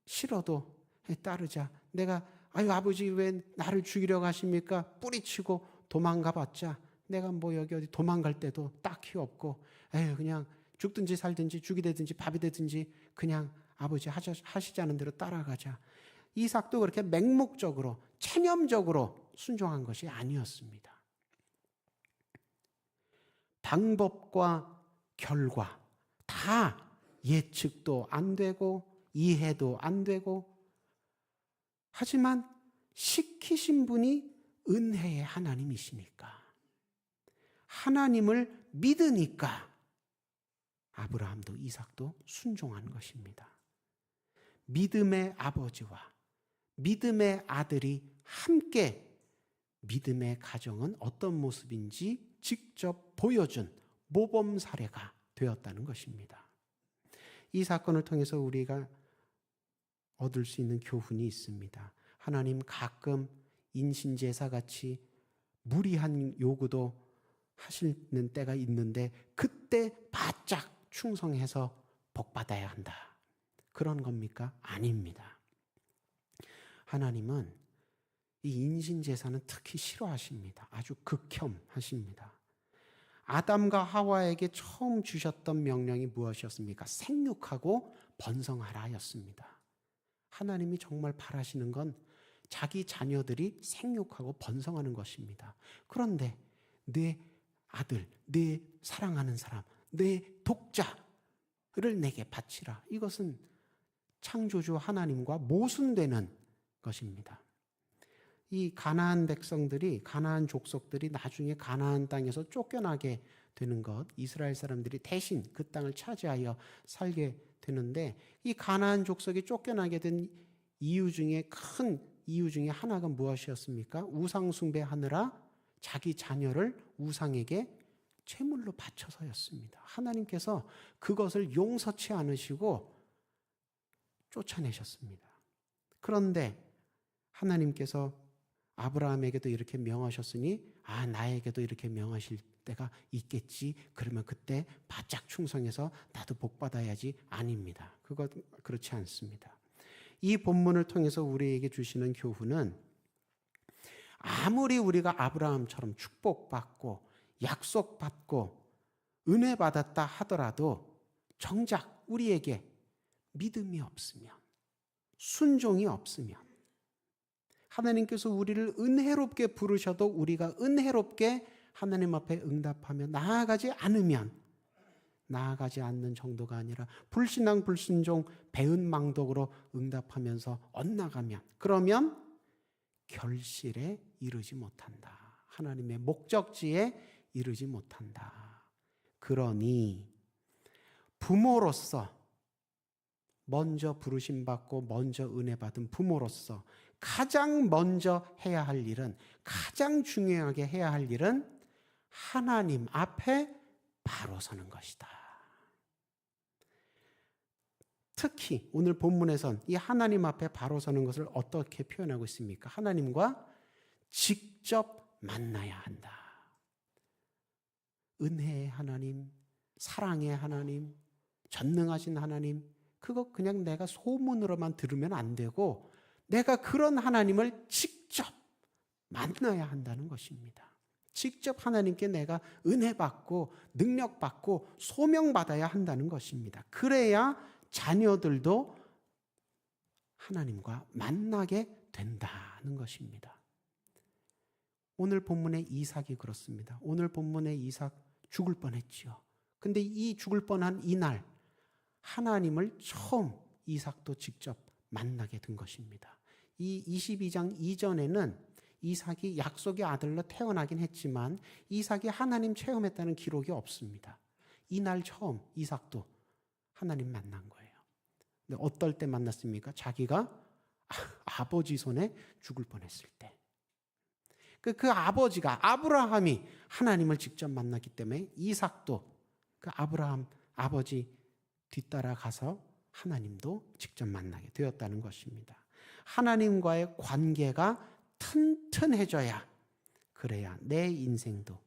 싫어도 따르자. 내가 아버지 왜 나를 죽이려고 하십니까? 뿌리치고 도망가 봤자 내가 뭐 여기 어디 도망갈 데도 딱히 없고 그냥 죽든지 살든지 죽이 되든지 밥이 되든지 그냥 아버지 하시자는 대로 따라가자. 이삭도 그렇게 맹목적으로 체념적으로 순종한 것이 아니었습니다. 방법과 결과 다 예측도 안 되고 이해도 안 되고, 하지만 시키신 분이 은혜의 하나님이시니까, 하나님을 믿으니까 아브라함도 이삭도 순종한 것입니다. 믿음의 아버지와 믿음의 아들이 함께 믿음의 가정은 어떤 모습인지 직접 보여준 모범 사례가 되었다는 것입니다. 이 사건을 통해서 우리가 얻을 수 있는 교훈이 있습니다. 하나님 가끔 인신제사같이 무리한 요구도 하시는 때가 있는데 그때 바짝 충성해서 복받아야 한다. 그런 겁니까? 아닙니다. 하나님은 이 인신제사는 특히 싫어하십니다. 아주 극혐하십니다. 아담과 하와에게 처음 주셨던 명령이 무엇이었습니까? 생육하고 번성하라였습니다. 하나님이 정말 바라시는 건 자기 자녀들이 생육하고 번성하는 것입니다. 그런데 내 아들, 내 사랑하는 사람, 내 독자를 내게 바치라. 이것은 창조주 하나님과 모순되는 것입니다. 이 가나안 백성들이, 가나안 족속들이 나중에 가나안 땅에서 쫓겨나게 되는 것, 이스라엘 사람들이 대신 그 땅을 차지하여 살게 되는데, 이 가나안 족속이 쫓겨나게 된 이유 중에 큰 이유 중에 하나가 무엇이었습니까? 우상 숭배하느라 자기 자녀를 우상에게 제물로 바쳐서였습니다. 하나님께서 그것을 용서치 않으시고 쫓아내셨습니다. 그런데 하나님께서 아브라함에게도 이렇게 명하셨으니 나에게도 이렇게 명하실 때가 있겠지. 그러면 그때 바짝 충성해서 나도 복받아야지. 아닙니다. 그것 그렇지 않습니다. 이 본문을 통해서 우리에게 주시는 교훈은 아무리 우리가 아브라함처럼 축복받고 약속받고 은혜 받았다 하더라도 정작 우리에게 믿음이 없으면, 순종이 없으면, 하나님께서 우리를 은혜롭게 부르셔도 우리가 은혜롭게 하나님 앞에 응답하며 나아가지 않는 정도가 아니라 불신앙 불순종 배은망덕으로 응답하면서 엇나가면, 그러면 결실에 이르지 못한다. 하나님의 목적지에 이르지 못한다. 그러니 부모로서 먼저 부르심받고 먼저 은혜받은 부모로서 가장 먼저 해야 할 일은, 가장 중요하게 해야 할 일은 하나님 앞에 바로 서는 것이다. 특히 오늘 본문에선 이 하나님 앞에 바로 서는 것을 어떻게 표현하고 있습니까? 하나님과 직접 만나야 한다. 은혜의 하나님, 사랑의 하나님, 전능하신 하나님, 그거 그냥 내가 소문으로만 들으면 안 되고 내가 그런 하나님을 직접 만나야 한다는 것입니다. 직접 하나님께 내가 은혜받고 능력받고 소명받아야 한다는 것입니다. 그래야 자녀들도 하나님과 만나게 된다는 것입니다. 오늘 본문의 이삭이 그렇습니다. 오늘 본문의 이삭 죽을 뻔했지요. 근데 이 죽을 뻔한 이날 하나님을 처음 이삭도 직접 만나게 된 것입니다. 이 22장 이전에는 이삭이 약속의 아들로 태어나긴 했지만 이삭이 하나님 체험했다는 기록이 없습니다. 이날 처음 이삭도 하나님 만난 거예요. 근데 어떨 때 만났습니까? 자기가 아버지 손에 죽을 뻔했을 때. 그 아버지가, 아브라함이 하나님을 직접 만났기 때문에 이삭도 그 아브라함 아버지 뒤따라 가서 하나님도 직접 만나게 되었다는 것입니다. 하나님과의 관계가 튼튼해져야, 그래야 내 인생도,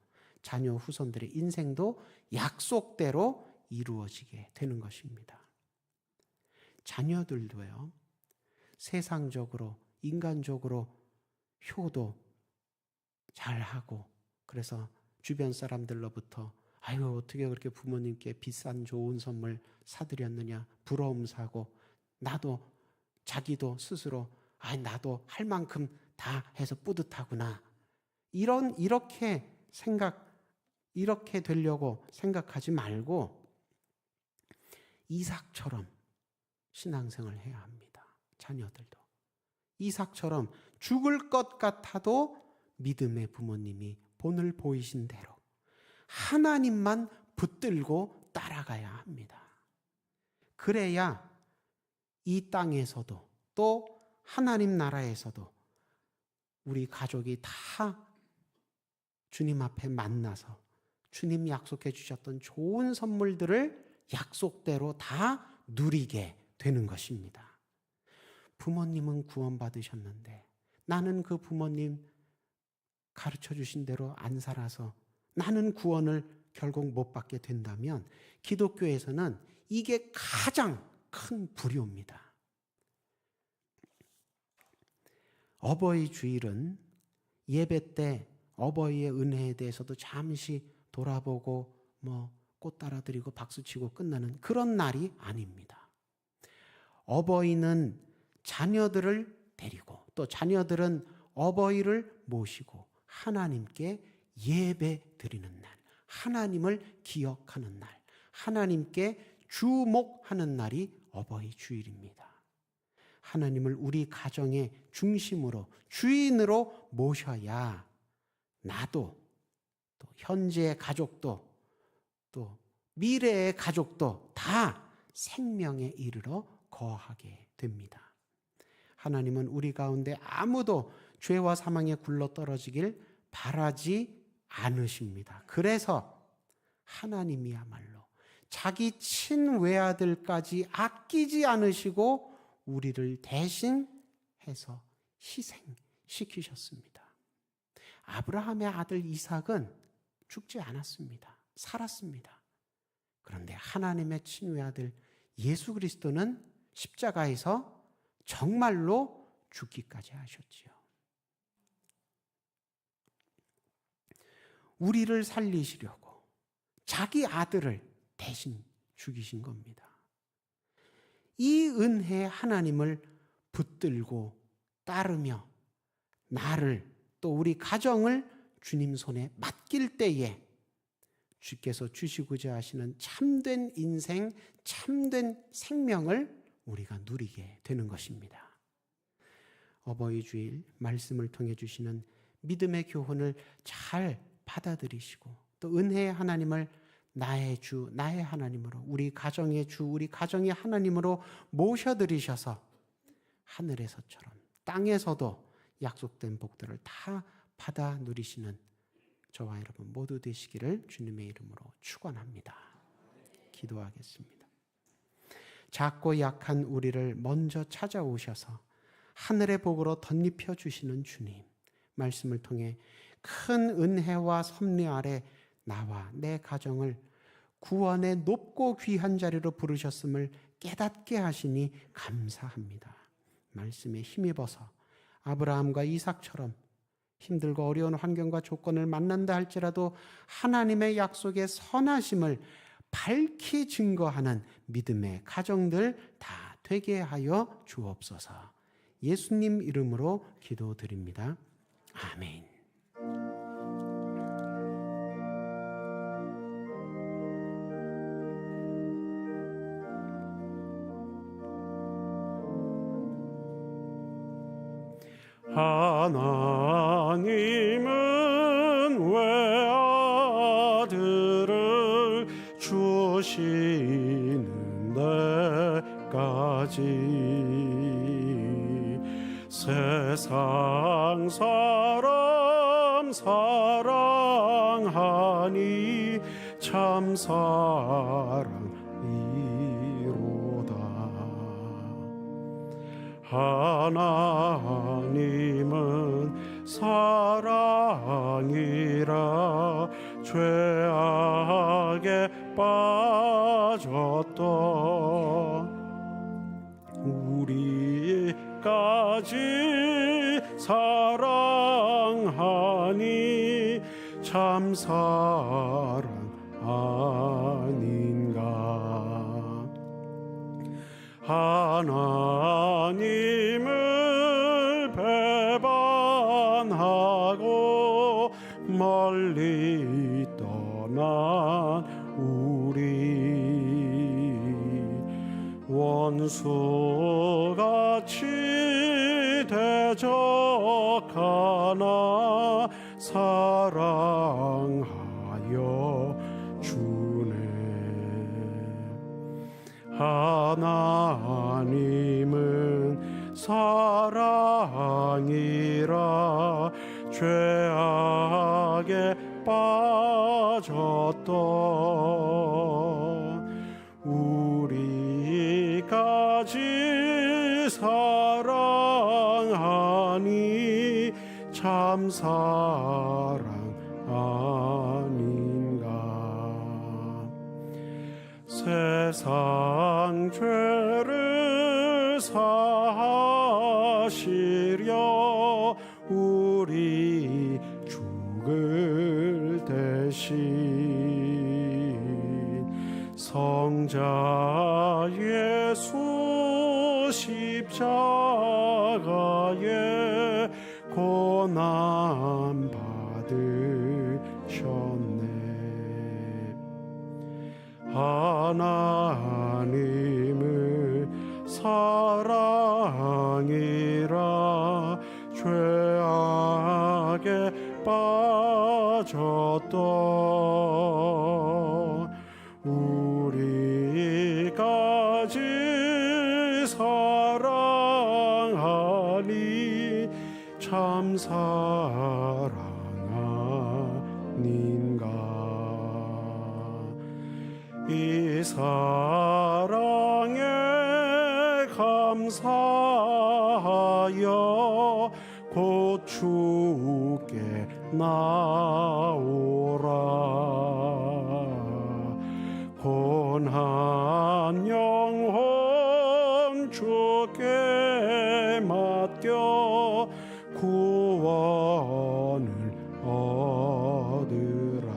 자녀 후손들의 인생도 약속대로 이루어지게 되는 것입니다. 자녀들도요, 세상적으로, 인간적으로 효도 잘하고, 그래서 주변 사람들로부터 아유 어떻게 그렇게 부모님께 비싼 좋은 선물 사드렸느냐 부러움 사고, 나도 자기도 스스로 나도 할 만큼 다 해서 뿌듯하구나, 이렇게 되려고 생각하지 말고 이삭처럼 신앙생활을 해야 합니다. 자녀들도 이삭처럼 죽을 것 같아도 믿음의 부모님이 본을 보이신 대로 하나님만 붙들고 따라가야 합니다. 그래야 이 땅에서도 또 하나님 나라에서도 우리 가족이 다 주님 앞에 만나서 주님 약속해 주셨던 좋은 선물들을 약속대로 다 누리게 되는 것입니다. 부모님은 구원받으셨는데 나는 그 부모님 가르쳐 주신 대로 안 살아서 나는 구원을 결국 못 받게 된다면 기독교에서는 이게 가장 큰 불효입니다. 어버이 주일은 예배 때 어버이의 은혜에 대해서도 잠시 돌아보고 꽃 따라드리고 박수치고 끝나는 그런 날이 아닙니다. 어버이는 자녀들을 데리고 또 자녀들은 어버이를 모시고 하나님께 예배 드리는 날, 하나님을 기억하는 날, 하나님께 주목하는 날이 어버이 주일입니다. 하나님을 우리 가정의 중심으로 주인으로 모셔야 나도 또 현재의 가족도 또 미래의 가족도 다 생명에 이르러 거하게 됩니다. 하나님은 우리 가운데 아무도 죄와 사망에 굴러 떨어지길 바라지 않으십니다. 그래서 하나님이야말로 자기 친외아들까지 아끼지 않으시고 우리를 대신해서 희생시키셨습니다. 아브라함의 아들 이삭은 죽지 않았습니다. 살았습니다. 그런데 하나님의 친외아들 예수 그리스도는 십자가에서 정말로 죽기까지 하셨지요. 우리를 살리시려고 자기 아들을 대신 죽이신 겁니다. 이 은혜의 하나님을 붙들고 따르며 나를 또 우리 가정을 주님 손에 맡길 때에 주께서 주시고자 하시는 참된 인생, 참된 생명을 우리가 누리게 되는 것입니다. 어버이 주일 말씀을 통해 주시는 믿음의 교훈을 잘 받아들이시고 또 은혜의 하나님을 나의 주, 나의 하나님으로 우리 가정의 주, 우리 가정의 하나님으로 모셔드리셔서 하늘에서처럼 땅에서도 약속된 복들을 다 받아 누리시는 저와 여러분 모두 되시기를 주님의 이름으로 축원합니다. 기도하겠습니다. 작고 약한 우리를 먼저 찾아오셔서 하늘의 복으로 덧입혀 주시는 주님, 말씀을 통해 큰 은혜와 섭리 아래 나와 내 가정을 구원의 높고 귀한 자리로 부르셨음을 깨닫게 하시니 감사합니다. 말씀에 힘입어서 아브라함과 이삭처럼 힘들고 어려운 환경과 조건을 만난다 할지라도 하나님의 약속의 선하심을 밝히 증거하는 믿음의 가정들 다 되게 하여 주옵소서. 예수님 이름으로 기도드립니다. 아멘. 하나님은 외아들을 주시는 데까지 세상 사람 사랑하니 참 사랑이로다. 하나님은 사랑이라 죄악에 빠졌던 우리까지 사랑하니 참 사랑 아닌가. 하나님을 배반하고 멀리 떠난 우리 원수같이 대적하나 사랑하여 주네. 하나님은 사랑이라 죄악에 빠졌던 우리까지 사랑하니 참 사랑 아닌가. 세상 죄를 사하시려 우리 죽을 대신 성자 예수 십자가에 고난 받으셨네. 하나님을 사랑이라 죄악에 빠졌던 우리까지 사랑하니 참 사랑 아닌가. 이 사랑에 감사하여 곧 주께 나오라. 고난 영혼 주께 맡겨 구원을 얻으라.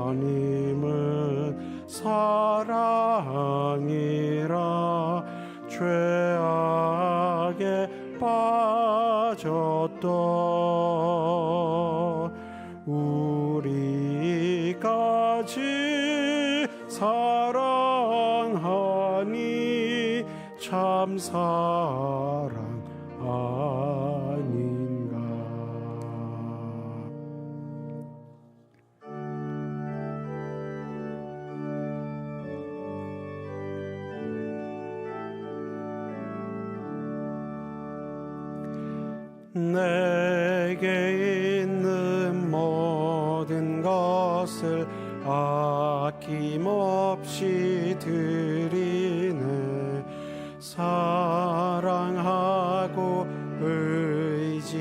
하나님은 사랑이라 죄악에 빠졌던 우리까지 사랑하니 참 사랑 아닌가. 내게 있는 모든 것을 아낌없이 드리네. 사랑하고 의지하며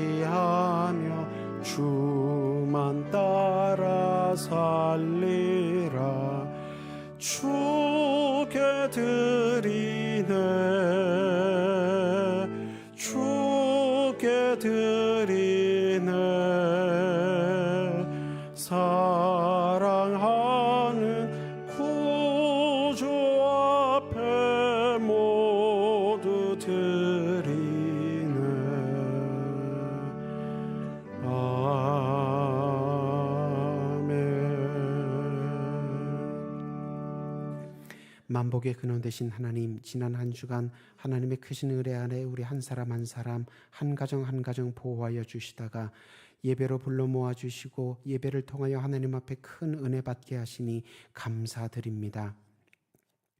주만 따라 살리라. 주께 드리네. 주께 드리네. 사랑하는 구주 앞에 모두 드리네. 아멘. 만복의 근원 되신 하나님, 지난 한 주간 하나님의 크신 은혜 아래 우리 한 사람 한 사람, 한 가정 한 가정 보호하여 주시다가 예배로 불러 모아주시고 예배를 통하여 하나님 앞에 큰 은혜 받게 하시니 감사드립니다.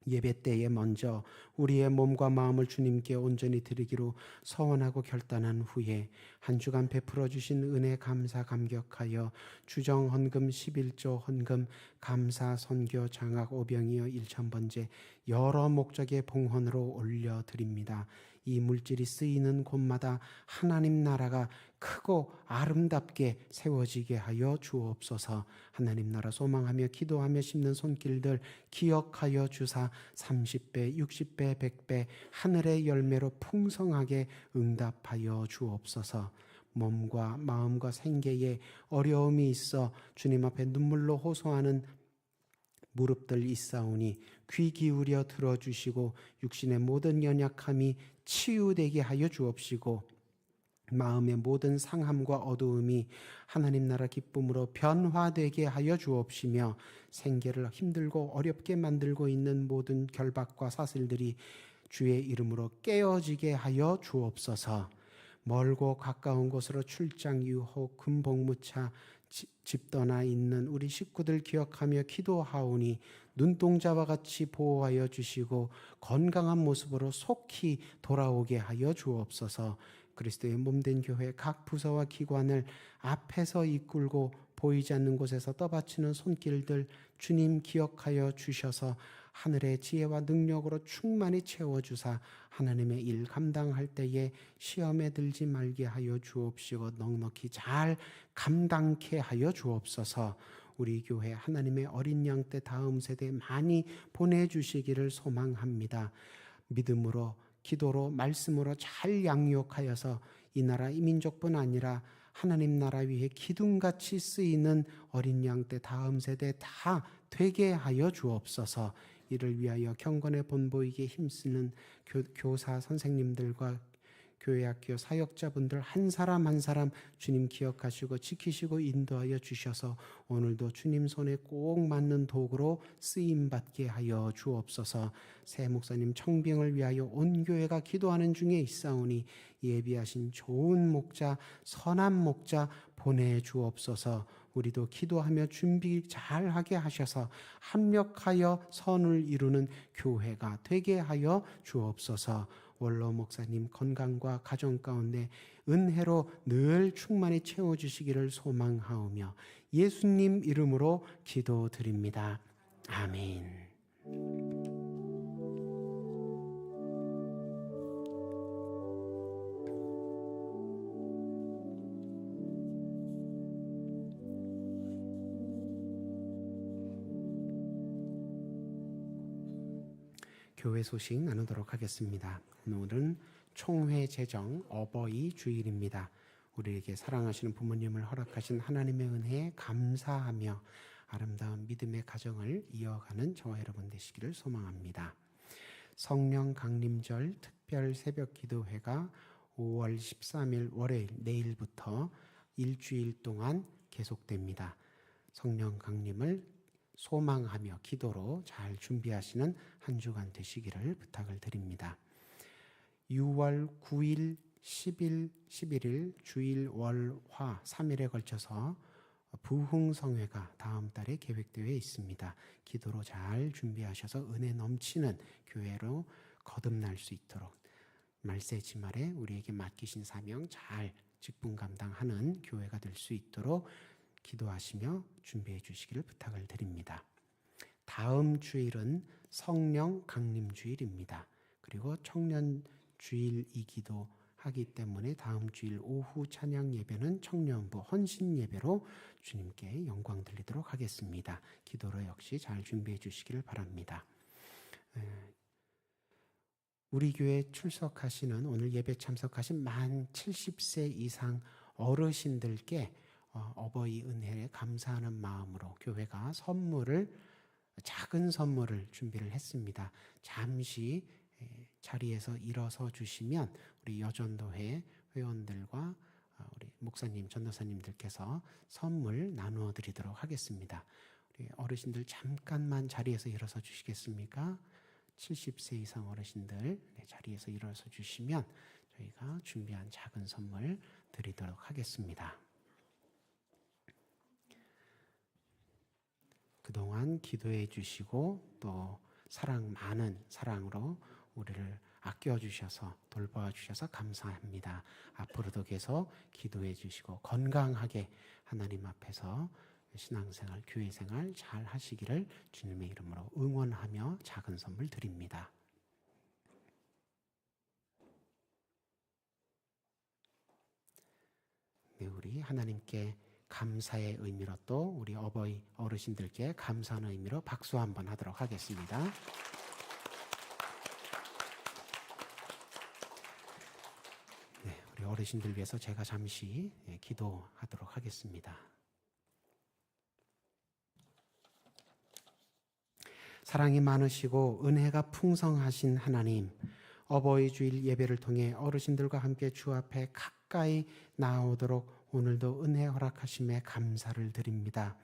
예배 때에 먼저 우리의 몸과 마음을 주님께 온전히 드리기로 서원하고 결단한 후에 한 주간 베풀어 주신 은혜 감사 감격하여 주정 헌금 11조 헌금 감사 선교 장학 오병이어 1,000번째 여러 목적의 봉헌으로 올려드립니다. 이 물질이 쓰이는 곳마다 하나님 나라가 크고 아름답게 세워지게 하여 주옵소서. 하나님 나라 소망하며 기도하며 심는 손길들 기억하여 주사 30배, 60배, 100배 하늘의 열매로 풍성하게 응답하여 주옵소서. 몸과 마음과 생계에 어려움이 있어 주님 앞에 눈물로 호소하는 무릎들 있사오니 귀 기울여 들어주시고 육신의 모든 연약함이 치유되게 하여 주옵시고 마음의 모든 상함과 어두움이 하나님 나라 기쁨으로 변화되게 하여 주옵시며 생계를 힘들고 어렵게 만들고 있는 모든 결박과 사슬들이 주의 이름으로 깨어지게 하여 주옵소서. 멀고 가까운 곳으로 출장 유혹 금복무차 집 떠나 있는 우리 식구들 기억하며 기도하오니 눈동자와 같이 보호하여 주시고 건강한 모습으로 속히 돌아오게 하여 주옵소서. 그리스도의 몸된 교회 각 부서와 기관을 앞에서 이끌고 보이지 않는 곳에서 떠받치는 손길들 주님 기억하여 주셔서 하늘의 지혜와 능력으로 충만히 채워주사 하나님의 일 감당할 때에 시험에 들지 말게 하여 주옵시고 넉넉히 잘 감당케 하여 주옵소서. 우리 교회 하나님의 어린 양 때 다음 세대 많이 보내주시기를 소망합니다. 믿음으로 기도로 말씀으로 잘 양육하여서 이 나라 이 민족뿐 아니라 하나님 나라 위해 기둥같이 쓰이는 어린 양 때 다음 세대 다 되게 하여 주옵소서. 이를 위하여 경건에 본보이게 힘쓰는 교사 선생님들과 교회학교 사역자분들 한 사람 한 사람 주님 기억하시고 지키시고 인도하여 주셔서 오늘도 주님 손에 꼭 맞는 도구로 쓰임받게 하여 주옵소서. 새 목사님 청빙을 위하여 온 교회가 기도하는 중에 있사오니 예비하신 좋은 목자 선한 목자 보내주옵소서. 우리도 기도하며 준비 잘하게 하셔서 합력하여 선을 이루는 교회가 되게 하여 주옵소서. 원로 목사님 건강과 가정 가운데 은혜로 늘 충만히 채워주시기를 소망하오며 예수님 이름으로 기도드립니다. 아멘. 교회 소식 나누도록 하겠습니다. 오늘은 총회 제정 어버이 주일입니다. 우리에게 사랑하시는 부모님을 허락하신 하나님의 은혜에 감사하며 아름다운 믿음의 가정을 이어가는 저와 여러분 되시기를 소망합니다. 성령 강림절 특별 새벽 기도회가 5월 13일 월요일 내일부터 일주일 동안 계속됩니다. 성령 강림을 소망하며 기도로 잘 준비하시는 한 주간 되시기를 부탁을 드립니다. 6월 9일, 10일, 11일 주일, 월, 화 3일에 걸쳐서 부흥성회가 다음 달에 계획되어 있습니다. 기도로 잘 준비하셔서 은혜 넘치는 교회로 거듭날 수 있도록 말세 지말에 우리에게 맡기신 사명 잘 직분 감당하는 교회가 될 수 있도록 기도하시며 준비해 주시기를 부탁을 드립니다. 다음 주일은 성령 강림 주일입니다. 그리고 청년 주일이기도 하기 때문에 다음 주일 오후 찬양 예배는 청년부 헌신 예배로 주님께 영광 드리도록 하겠습니다. 기도로 역시 잘 준비해 주시기를 바랍니다. 우리 교회에 출석하시는 오늘 예배 참석하신 만 70세 이상 어르신들께 어버이 은혜에 감사하는 마음으로 교회가 작은 선물을 준비를 했습니다. 잠시 자리에서 일어서 주시면 우리 여전도회 회원들과 우리 목사님, 전도사님들께서 선물 나누어 드리도록 하겠습니다. 우리 어르신들 잠깐만 자리에서 일어서 주시겠습니까? 70세 이상 어르신들 자리에서 일어서 주시면 저희가 준비한 작은 선물 드리도록 하겠습니다. 그동안 기도해 주시고 또 많은 사랑으로 우리를 아껴주셔서 돌봐주셔서 감사합니다. 앞으로도 계속 기도해 주시고 건강하게 하나님 앞에서 신앙생활, 교회생활 잘 하시기를 주님의 이름으로 응원하며 작은 선물 드립니다. 네, 우리 하나님께 감사의 의미로 또 우리 어버이 어르신들께 감사하는 의미로 박수 한번 하도록 하겠습니다. 네, 우리 어르신들 위해서 제가 잠시 기도하도록 하겠습니다. 사랑이 많으시고 은혜가 풍성하신 하나님, 어버이 주일 예배를 통해 어르신들과 함께 주 앞에 가까이 나오도록 오늘도 은혜 허락하심에 감사를 드립니다.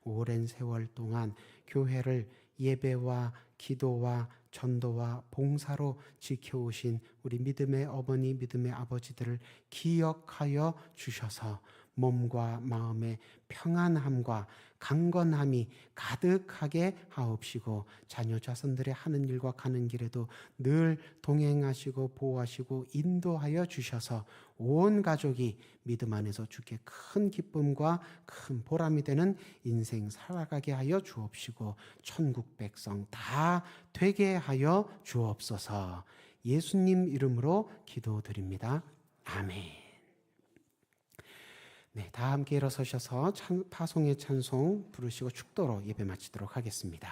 오랜 세월 동안 교회를 예배와 기도와 전도와 봉사로 지켜오신 우리 믿음의 어머니, 믿음의 아버지들을 기억하여 주셔서 몸과 마음의 평안함과 강건함이 가득하게 하옵시고 자녀 자손들의 하는 일과 가는 길에도 늘 동행하시고 보호하시고 인도하여 주셔서 온 가족이 믿음 안에서 주께 큰 기쁨과 큰 보람이 되는 인생 살아가게 하여 주옵시고 천국 백성 다 되게 하여 주옵소서. 예수님 이름으로 기도드립니다. 아멘. 네, 다 함께 일어서셔서 파송의 찬송 부르시고 축도로 예배 마치도록 하겠습니다.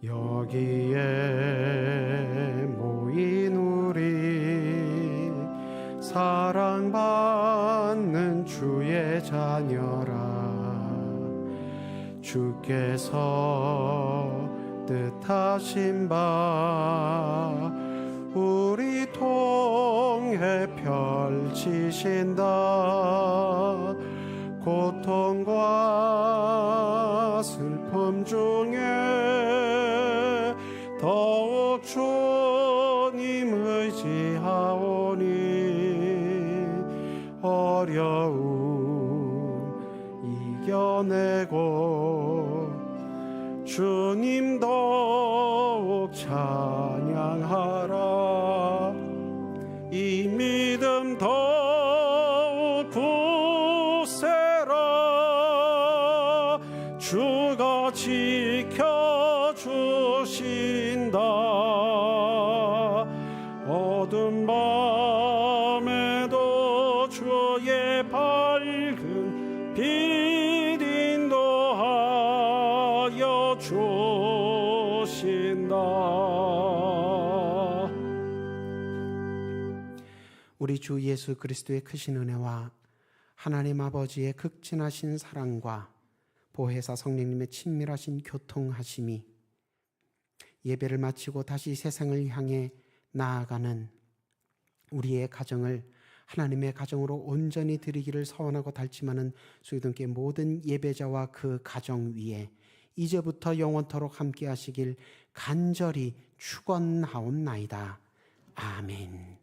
여기에 모인 우리 사랑받는 주의 자녀라. 주께서 뜻하신 바 우리 통해 펼치신다. 고통과 슬픔 중에 더욱 주님 의지하오니 어려움 이겨내고 주님 더욱 찬양하라. 이 믿음 더욱 굳세라. 주가 지켜주신다. 어두운 밤에도 주의 밝은 빛 인도하여 주신다. 우리 주 예수 그리스도의 크신 은혜와 하나님 아버지의 극진하신 사랑과 보혜사 성령님의 친밀하신 교통하심이 예배를 마치고 다시 세상을 향해 나아가는 우리의 가정을 하나님의 가정으로 온전히 드리기를 소원하고 달지만은 수유동교회 모든 예배자와 그 가정 위에 이제부터 영원토록 함께 하시길 간절히 축원하옵나이다. 아멘.